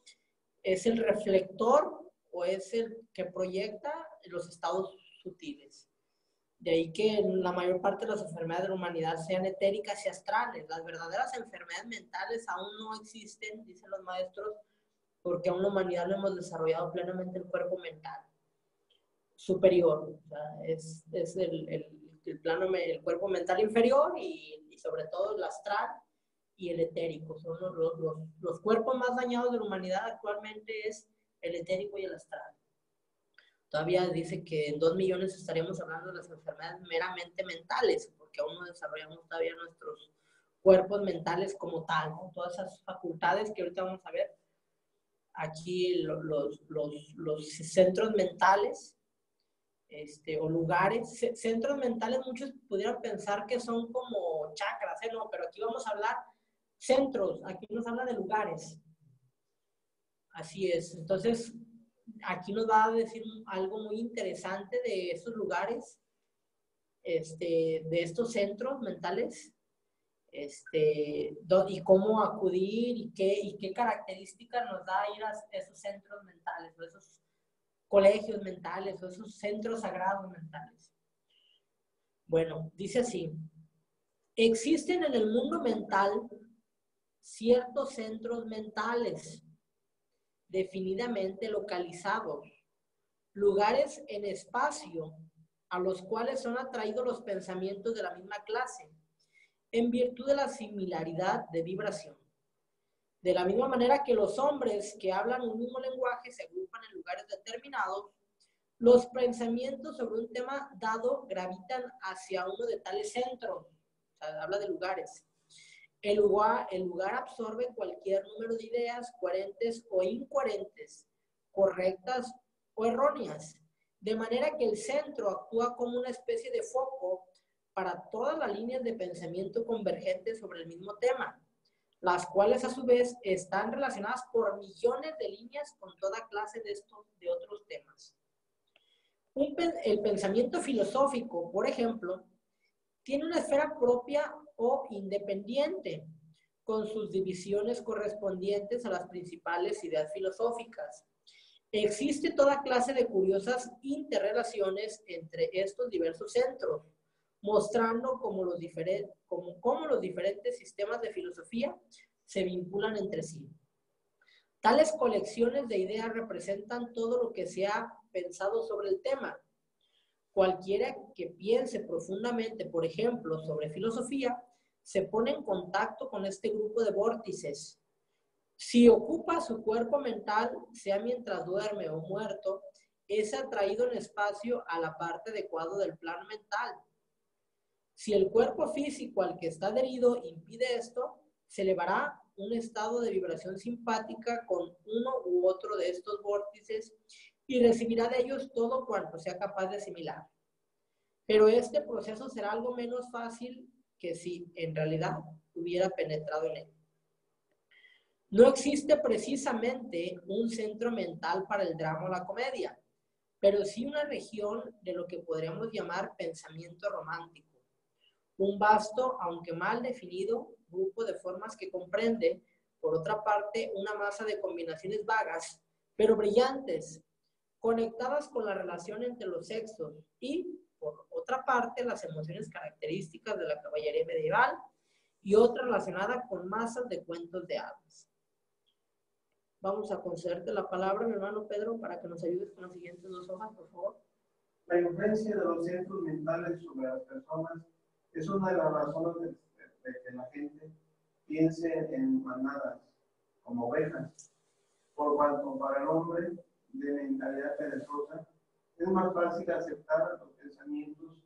es el reflector o es el que proyecta los estados sutiles. De ahí que la mayor parte de las enfermedades de la humanidad sean etéricas y astrales. Las verdaderas enfermedades mentales aún no existen, dicen los maestros, porque aún la humanidad no hemos desarrollado plenamente el cuerpo mental superior. O sea, es el cuerpo mental inferior y sobre todo el astral y el etérico. Son los cuerpos más dañados de la humanidad actualmente es el etérico y el astral. Todavía dice que en 2 millones estaríamos hablando de las enfermedades meramente mentales, porque aún no desarrollamos todavía nuestros cuerpos mentales como tal, ¿no? Todas esas facultades que ahorita vamos a ver. Aquí los centros mentales, o lugares, centros mentales, muchos pudieran pensar que son como chakras, no, pero aquí vamos a hablar centros, aquí nos habla de lugares. Así es. Entonces, aquí nos va a decir algo muy interesante de estos lugares, de estos centros mentales, y cómo acudir y qué características nos da ir a esos centros mentales, o esos colegios mentales, o esos centros sagrados mentales. Bueno, dice así: existen en el mundo mental ciertos centros mentales definidamente localizados lugares en espacio a los cuales son atraídos los pensamientos de la misma clase, en virtud de la similaridad de vibración. De la misma manera que los hombres que hablan un mismo lenguaje se agrupan en lugares determinados, los pensamientos sobre un tema dado gravitan hacia uno de tales centros. O sea, habla de lugares. El lugar absorbe cualquier número de ideas, coherentes o incoherentes, correctas o erróneas, de manera que el centro actúa como una especie de foco para todas las líneas de pensamiento convergentes sobre el mismo tema, las cuales a su vez están relacionadas por millones de líneas con toda clase de otros temas. El pensamiento filosófico, por ejemplo, tiene una esfera propia o independiente, con sus divisiones correspondientes a las principales ideas filosóficas. Existe toda clase de curiosas interrelaciones entre estos diversos centros, mostrando cómo los diferentes sistemas de filosofía se vinculan entre sí. Tales colecciones de ideas representan todo lo que se ha pensado sobre el tema. Cualquiera que piense profundamente, por ejemplo, sobre filosofía, se pone en contacto con este grupo de vórtices. Si ocupa su cuerpo mental, sea mientras duerme o muerto, es atraído en espacio a la parte adecuada del plano mental. Si el cuerpo físico al que está adherido impide esto, se elevará un estado de vibración simpática con uno u otro de estos vórtices y recibirá de ellos todo cuanto sea capaz de asimilar. Pero este proceso será algo menos fácil que si en realidad hubiera penetrado en él. No existe precisamente un centro mental para el drama o la comedia, pero sí una región de lo que podríamos llamar pensamiento romántico. Un vasto, aunque mal definido, grupo de formas que comprende, por otra parte, una masa de combinaciones vagas, pero brillantes, conectadas con la relación entre los sexos y, por otra parte, las emociones características de la caballería medieval y otra relacionada con masas de cuentos de hadas. Vamos a concederte la palabra, mi hermano Pedro, para que nos ayudes con las siguientes 2 hojas, por favor. La influencia de los centros mentales sobre las personas es una de las razones de que la gente piense en manadas, como ovejas, por cuanto para el hombre de mentalidad perezosa es más fácil aceptar los pensamientos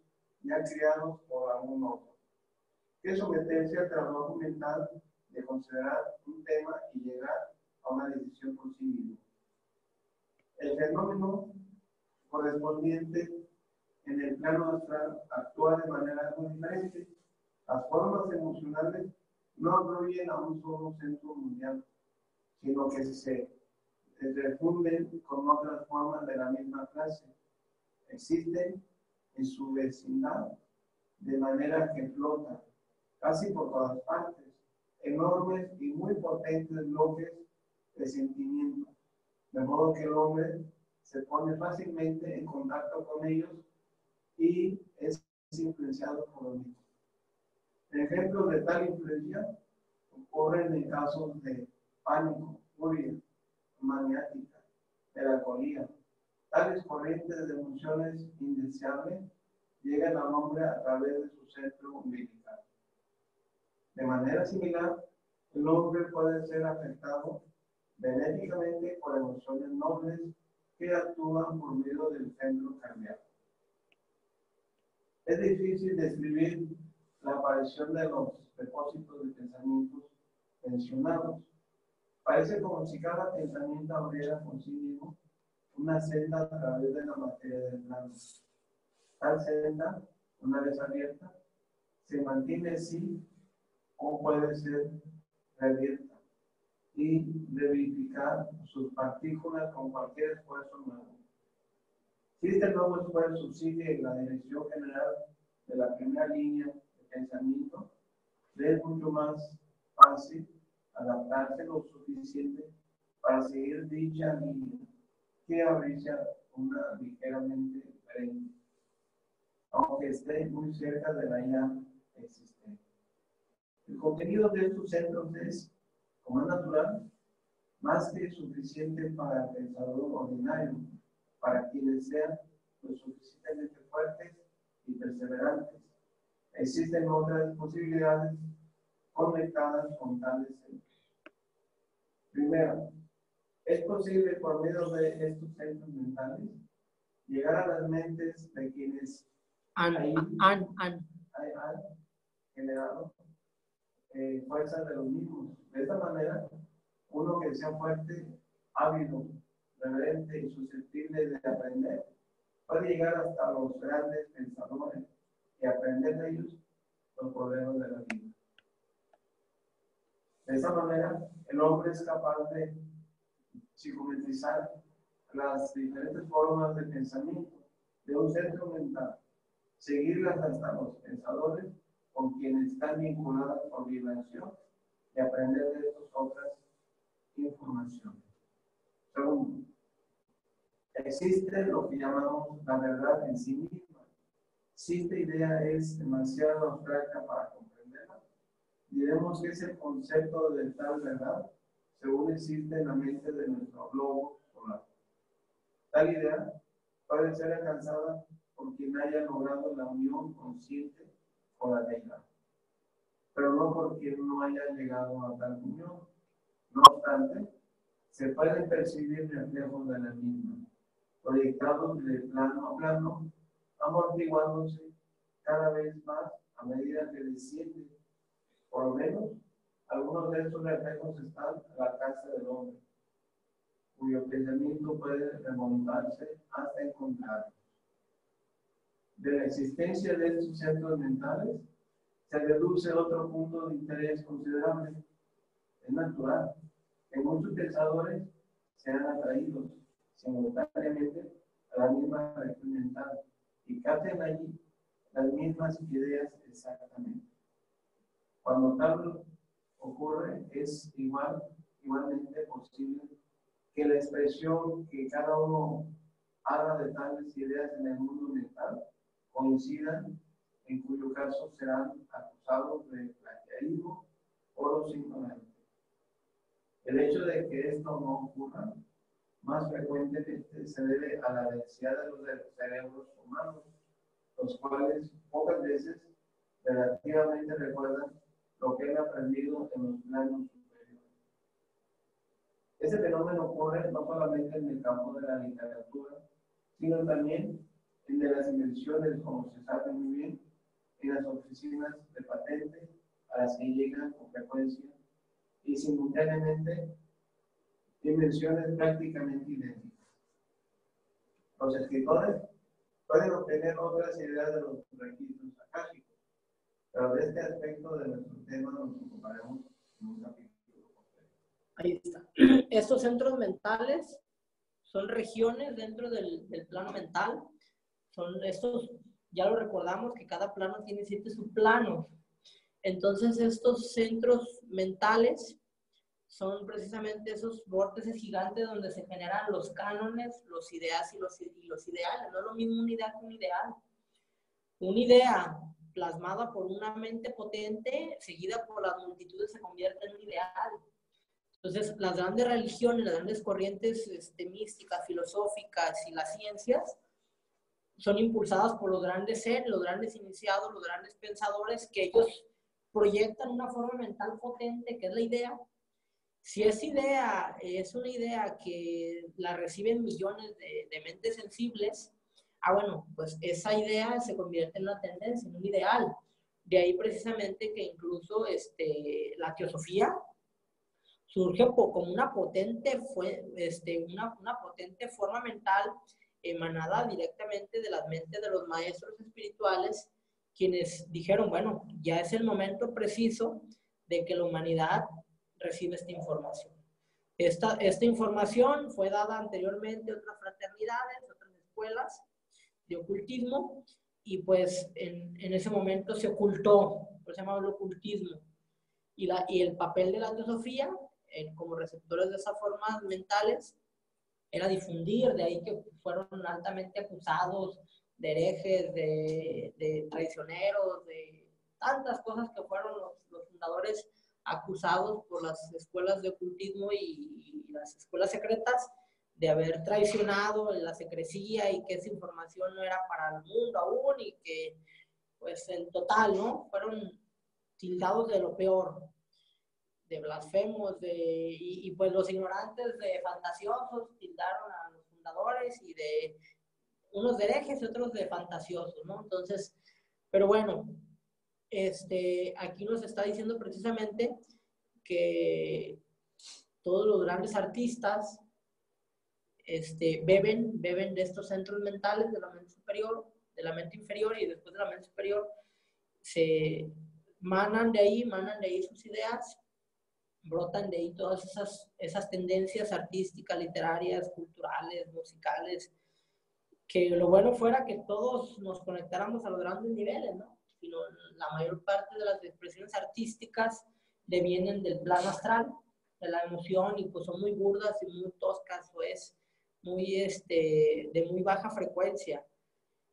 ya creados por algún otro, que someterse al trabajo mental de considerar un tema y llegar a una decisión por sí mismo. El fenómeno correspondiente en el plano astral actúa de manera muy diferente. Las formas emocionales no afluyen a un solo centro mundial, sino que se refunden con otras formas de la misma clase. Existen en su vecindad, de manera que flotan casi por todas partes, enormes y muy potentes bloques de sentimiento, de modo que el hombre se pone fácilmente en contacto con ellos y es influenciado por los mismos. Ejemplos de tal influencia ocurren en casos de pánico, furia, maniática, melancolía. Tales corrientes de emociones indeseables llegan al hombre a través de su centro umbilical. De manera similar, el hombre puede ser afectado benéficamente por emociones nobles que actúan por medio del centro cardíaco. Es difícil describir la aparición de los depósitos de pensamientos mencionados. Parece como si cada pensamiento abriera consigo una senda a través de la materia del plano. Tal senda, una vez abierta, se mantiene así o puede ser reabierta y verificar sus partículas con cualquier esfuerzo nuevo. Si este nuevo esfuerzo sigue la dirección general de la primera línea de pensamiento, le es mucho más fácil adaptarse lo suficiente para seguir dicha línea que abrirse una ligeramente diferente, aunque esté muy cerca de la ya existente. El contenido de estos centros es, como es natural, más que suficiente para el pensador ordinario para quienes sean lo suficientemente fuertes y perseverantes. Existen otras posibilidades conectadas con tales centros. Primero, ¿es posible por medio de estos centros mentales llegar a las mentes de quienes han generado fuerzas de los mismos? De esta manera, uno que sea fuerte, ávido, reverente y susceptible de aprender, puede llegar hasta los grandes pensadores y aprender de ellos los problemas de la vida. De esa manera, el hombre es capaz de psicometrizar las diferentes formas de pensamiento de un centro mental, seguirlas hasta los pensadores con quienes están vinculadas por vibración y aprender de estas otras informaciones. Segundo, existe lo que llamamos la verdad en sí misma. Si esta idea es demasiado abstracta para comprenderla, diremos que es el concepto de tal verdad según existe en la mente de nuestro globo solar. Tal idea puede ser alcanzada por quien haya logrado la unión consciente con la deidad, pero no por quien no haya llegado a tal unión. No obstante, se pueden percibir reflejos de la misma, proyectados de plano a plano, amortiguándose cada vez más a medida que desciende. Por lo menos, algunos de estos reflejos están al alcance del hombre, cuyo pensamiento puede remontarse hasta encontrarlos. De la existencia de estos centros mentales, se deduce otro punto de interés considerable. Es natural que muchos pensadores sean atraídos simultáneamente a la misma región mental y capten allí las mismas ideas exactamente. Cuando tal ocurre, es igualmente posible que la expresión que cada uno haga de tales ideas en el mundo mental coincidan, en cuyo caso serán acusados de plagiarismo o los ignorantes. El hecho de que esto no ocurra más frecuentemente se debe a la densidad de los cerebros humanos, los cuales pocas veces relativamente recuerdan lo que han aprendido en los planos superiores. Ese fenómeno ocurre no solamente en el campo de la literatura, sino también en de las invenciones, como se sabe muy bien, en las oficinas de patente a las que llegan con frecuencia y simultáneamente invenciones prácticamente idénticas. Los escritores pueden obtener otras ideas de los registros akáshicos, pero de este aspecto de nuestro tema nos ocuparemos en un capítulo posterior. Ahí está. Estos centros mentales son regiones dentro del plano mental. Son estos, ya lo recordamos, que cada plano tiene 7 subplanos. Entonces, estos centros mentales son precisamente esos vórtices gigantes donde se generan los cánones, los ideas y los ideales. No es lo mismo una idea que un ideal. Una idea plasmada por una mente potente, seguida por las multitudes, se convierte en un ideal. Entonces, las grandes religiones, las grandes corrientes místicas, filosóficas y las ciencias son impulsadas por los grandes seres, los grandes iniciados, los grandes pensadores, que ellos proyectan una forma mental potente, que es la idea. Si esa idea es una idea que la reciben millones de mentes sensibles, bueno, pues esa idea se convierte en una tendencia, en un ideal. De ahí precisamente que incluso la teosofía surge como una potente forma mental emanada directamente de las mentes de los maestros espirituales, quienes dijeron, bueno, ya es el momento preciso de que la humanidad recibe esta información. Esta información fue dada anteriormente a otras fraternidades, otras escuelas de ocultismo, y pues en ese momento se ocultó, por eso se llama el ocultismo, y el papel de la teosofía como receptores de esas formas mentales era difundir. De ahí que fueron altamente acusados de herejes, de traicioneros, de tantas cosas que fueron los fundadores acusados por las escuelas de ocultismo y las escuelas secretas de haber traicionado la secrecía y que esa información no era para el mundo aún y que, pues, en total, ¿no? Fueron tildados de lo peor, de blasfemos, y pues los ignorantes de fantasiosos tildaron a los fundadores y de unos de herejes y otros de fantasiosos, ¿no? Entonces, pero bueno, aquí nos está diciendo precisamente que todos los grandes artistas beben de estos centros mentales de la mente superior, de la mente inferior y después de la mente superior, se manan de ahí sus ideas, brotan de ahí todas esas tendencias artísticas, literarias, culturales, musicales, que lo bueno fuera que todos nos conectáramos a los grandes niveles, ¿no? Sino la mayor parte de las expresiones artísticas devienen del plano astral, de la emoción, y pues son muy burdas y muy toscas, o es muy, de muy baja frecuencia.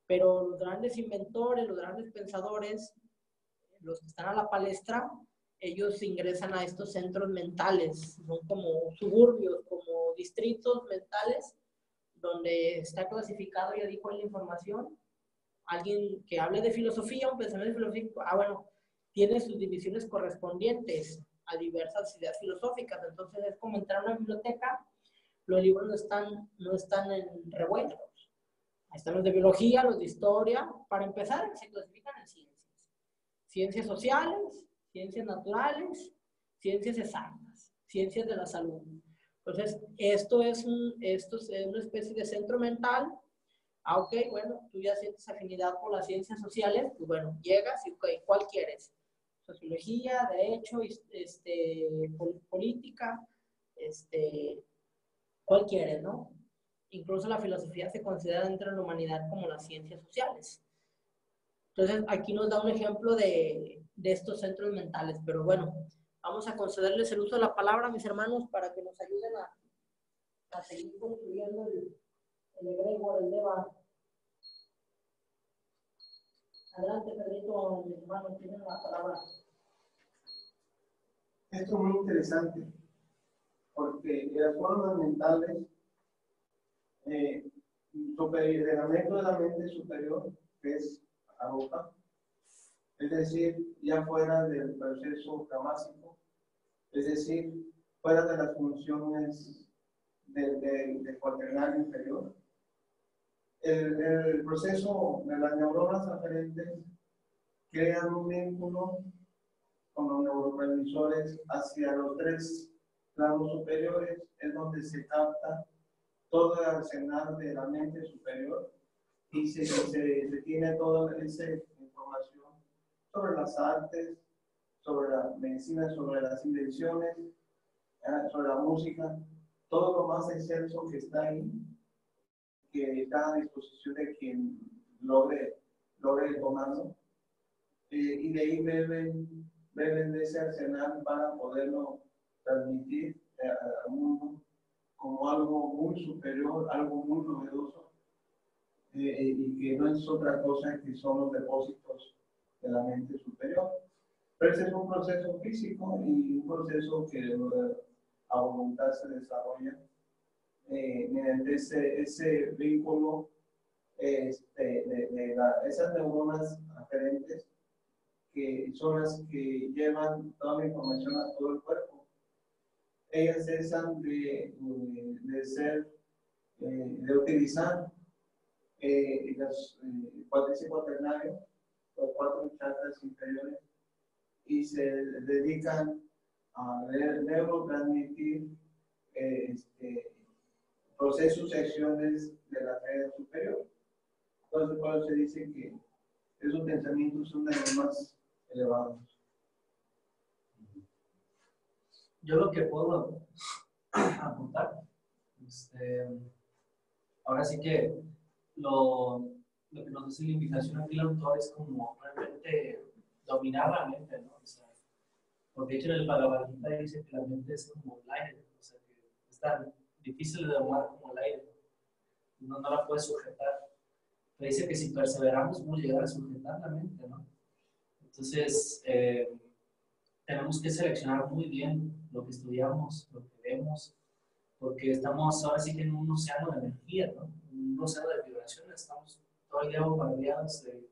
Pero los grandes inventores, los grandes pensadores, los que están a la palestra, ellos ingresan a estos centros mentales, son como suburbios, como distritos mentales, donde está clasificado, ya dijo, en la información. Alguien que hable de filosofía, un pensamiento filosófico, bueno, tiene sus divisiones correspondientes a diversas ideas filosóficas. Entonces es como entrar a una biblioteca, los libros no están en revueltos. Ahí están los de biología, los de historia. Para empezar, se clasifican en ciencias. Ciencias sociales, ciencias naturales, ciencias exactas, ciencias de la salud. Entonces, esto es una especie de centro mental. Ok, bueno, tú ya sientes afinidad por las ciencias sociales, pues bueno, llegas y, okay, ¿cuál quieres? Sociología, derecho, política, ¿cuál quieres, no? Incluso la filosofía se considera dentro de la humanidad como las ciencias sociales. Entonces, aquí nos da un ejemplo de estos centros mentales, pero bueno, vamos a concederles el uso de la palabra, mis hermanos, para que nos ayuden a seguir concluyendo el egregor, el deba. Adelante, Pedrito, mi hermano, tienen la palabra. Esto es muy interesante, porque las formas mentales, el elemento de la mente superior, que es Arupa, es decir, ya fuera del proceso camásico, es decir, fuera de las funciones del cuaternario inferior. El proceso de las neuronas aferentes crean un vínculo con los neurotransmisores hacia los tres planos superiores, es donde se capta todo el arsenal de la mente superior y se tiene toda esa información sobre las artes, sobre la medicina, sobre las invenciones, sobre la música, todo lo más excelso que está ahí, que está a disposición de quien logre tomarlo, y de ahí beben de ese arsenal para poderlo transmitir al mundo como algo muy superior, algo muy novedoso, y que no es otra cosa que son los depósitos de la mente superior. Pero ese es un proceso físico y un proceso que a voluntad se desarrolla mediante ese vínculo esas neuronas aferentes, que son las que llevan toda la información a todo el cuerpo. Ellas cesan de utilizar el cuádriceps cuaternario, los 4 chakras inferiores, y se dedican a neurotransmitir procesos y acciones de la tríada superior. Entonces, por eso se dice que esos pensamientos son de los más elevados. Yo lo que puedo apuntar, ahora sí que lo que nos hace la invitación aquí el autor es como realmente dominar la mente, ¿no? O sea, porque de hecho en el Bhagavad Gita dice que la mente es como el aire, o sea, que es tan difícil de domar como el aire, no la puedes sujetar. Pero dice que si perseveramos podemos llegar a sujetar la mente, ¿no? Entonces, tenemos que seleccionar muy bien lo que estudiamos, lo que vemos, porque estamos ahora sí que en un océano de energía, ¿no? Un océano de vibraciones, estamos todo el día bombardeados de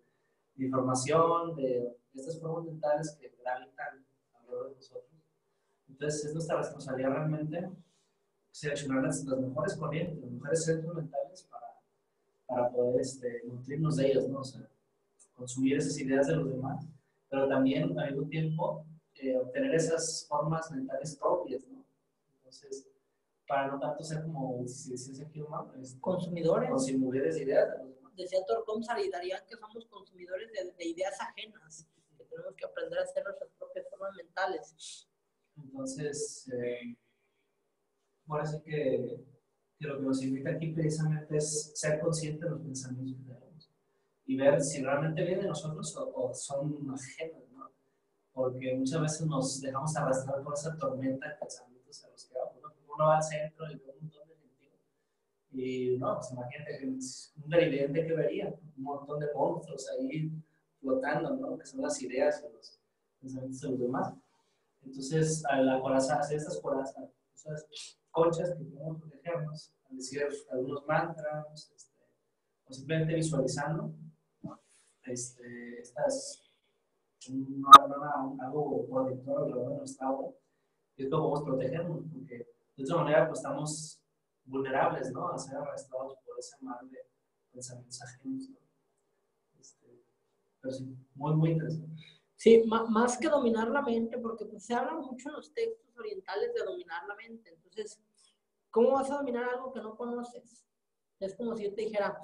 información, de estas formas mentales que gravitan alrededor de nosotros. Entonces es nuestra responsabilidad realmente seleccionar las mejores corrientes, los mejores centros mentales para poder nutrirnos de ellos, ¿no? O sea, consumir esas ideas de los demás, pero también al mismo tiempo obtener esas formas mentales propias, ¿no? Entonces, para no tanto ser como, si decías aquí, ¿no? Consumidores de ideas de los demás. Decía Torcom Saridarian que somos consumidores de ideas ajenas, que tenemos que aprender a hacer nuestras propias formas mentales. Entonces, bueno, así que lo que nos invita aquí precisamente es ser conscientes de los pensamientos que tenemos y ver si realmente vienen de nosotros o son ajenos, ¿no? Porque muchas veces nos dejamos arrastrar por esa tormenta de pensamientos a los que vamos, ¿no? Uno va al centro y ve un montón de gente y no, pues imagínate un televidente que vería un montón de monstruos ahí flotando, ¿no? Que son las ideas y los pensamientos de los demás. Entonces, al hacer estas corazas, esas conchas que podemos protegernos, al decir algunos mantras, o simplemente visualizando, ¿no? Algo protector alrededor de nuestra aura, y esto podemos protegernos, porque de otra manera pues, estamos vulnerables, ¿no? A ser arrastrados por ese mar de pensamientos ajenos, ¿no? Pero sí, muy, muy interesante. Sí, más que dominar la mente, porque pues, se habla mucho en los textos orientales de dominar la mente. Entonces, ¿cómo vas a dominar algo que no conoces? Es como si yo te dijera,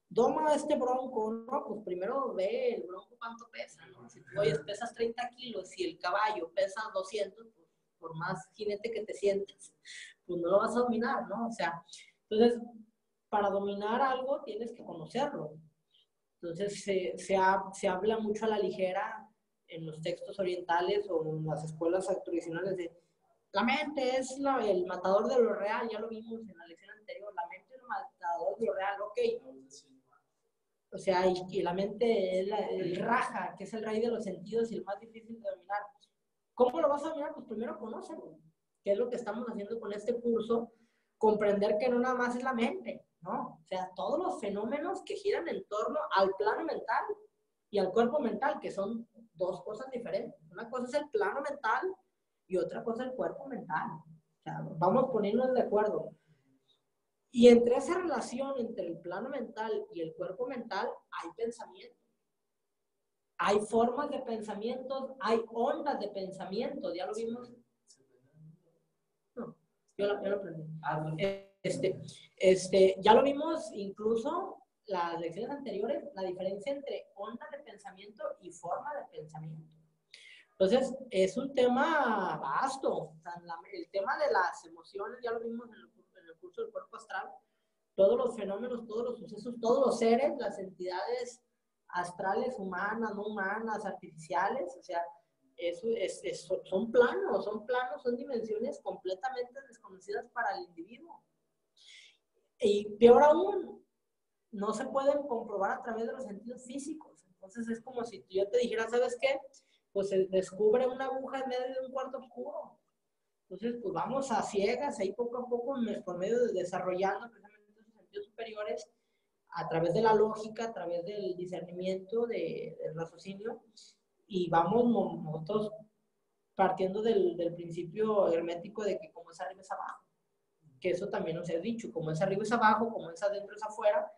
doma este bronco, ¿no? Pues primero ve el bronco cuánto pesa, ¿no? Si tú pesas 30 kilos y el caballo pesa 200, pues por más jinete que te sientes, pues no lo vas a dominar, ¿no? O sea, entonces, para dominar algo tienes que conocerlo. Entonces, se habla mucho a la ligera en los textos orientales o en las escuelas tradicionales de la mente es el matador de lo real, ya lo vimos en la lección anterior, la mente es el matador de lo real, ok. O sea, y la mente es el raja, que es el rey de los sentidos y el más difícil de dominar. ¿Cómo lo vas a dominar? Pues primero conócelo, que es lo que estamos haciendo con este curso, comprender que no nada más es la mente, ¿no? O sea, todos los fenómenos que giran en torno al plano mental y al cuerpo mental, que son dos cosas diferentes. Una cosa es el plano mental y otra cosa es el cuerpo mental. O sea, vamos poniéndonos de acuerdo. Y entre esa relación entre el plano mental y el cuerpo mental hay pensamiento. Hay formas de pensamientos, hay ondas de pensamiento. ¿Ya lo vimos? No, yo lo aprendí. Ya lo vimos incluso las lecciones anteriores, la diferencia entre onda de pensamiento y forma de pensamiento. Entonces, es un tema vasto. O sea, el tema de las emociones, ya lo vimos en el curso del cuerpo astral, todos los fenómenos, todos los sucesos, todos los seres, las entidades astrales, humanas, no humanas, artificiales, o sea, son planos, son dimensiones completamente desconocidas para el individuo. Y peor aún, no se pueden comprobar a través de los sentidos físicos. Entonces es como si yo te dijera, ¿sabes qué? Pues se descubre una aguja en medio de un cuarto oscuro. Entonces, pues vamos a ciegas, ahí poco a poco, por medio de desarrollando precisamente esos sentidos superiores, a través de la lógica, a través del discernimiento, del raciocinio, y vamos nosotros partiendo del principio hermético de que como es arriba es abajo. Que eso también nos ha dicho, como es arriba es abajo, como es adentro es afuera,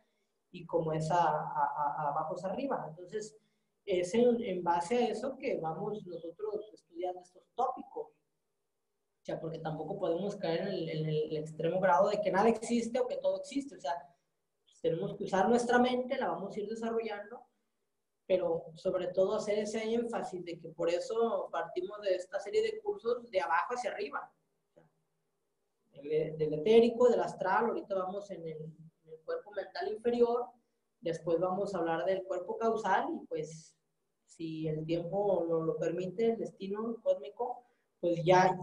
y como es abajo es arriba. Entonces, es en base a eso que vamos nosotros estudiando estos tópicos. O sea, porque tampoco podemos caer en el extremo grado de que nada existe o que todo existe. O sea, tenemos que usar nuestra mente, la vamos a ir desarrollando, pero sobre todo hacer ese énfasis de que por eso partimos de esta serie de cursos de abajo hacia arriba. O sea, del etérico, del astral, ahorita vamos en el cuerpo mental inferior, después vamos a hablar del cuerpo causal y pues si el tiempo lo permite, el destino cósmico, pues ya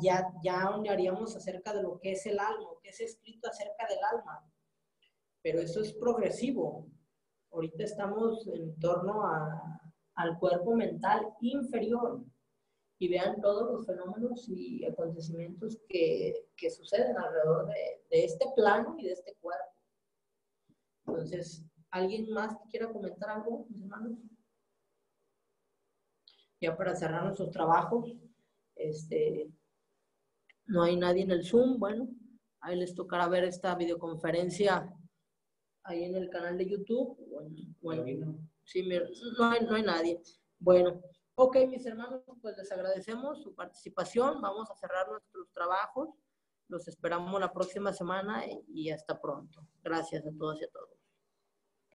hablaríamos acerca de lo que es el alma, que es escrito acerca del alma. Pero eso es progresivo. Ahorita estamos en torno al cuerpo mental inferior. y vean todos los fenómenos y acontecimientos que suceden alrededor de este plano y de este cuerpo. Entonces, ¿alguien más que quiera comentar algo, mis hermanos? Ya para cerrar nuestros trabajos, no hay nadie en el Zoom. Bueno, ahí les tocará ver esta videoconferencia ahí en el canal de YouTube. Sí, no hay nadie. Bueno, ok, mis hermanos, pues les agradecemos su participación. Vamos a cerrar nuestros trabajos. Los esperamos la próxima semana y hasta pronto. Gracias a todas y a todos.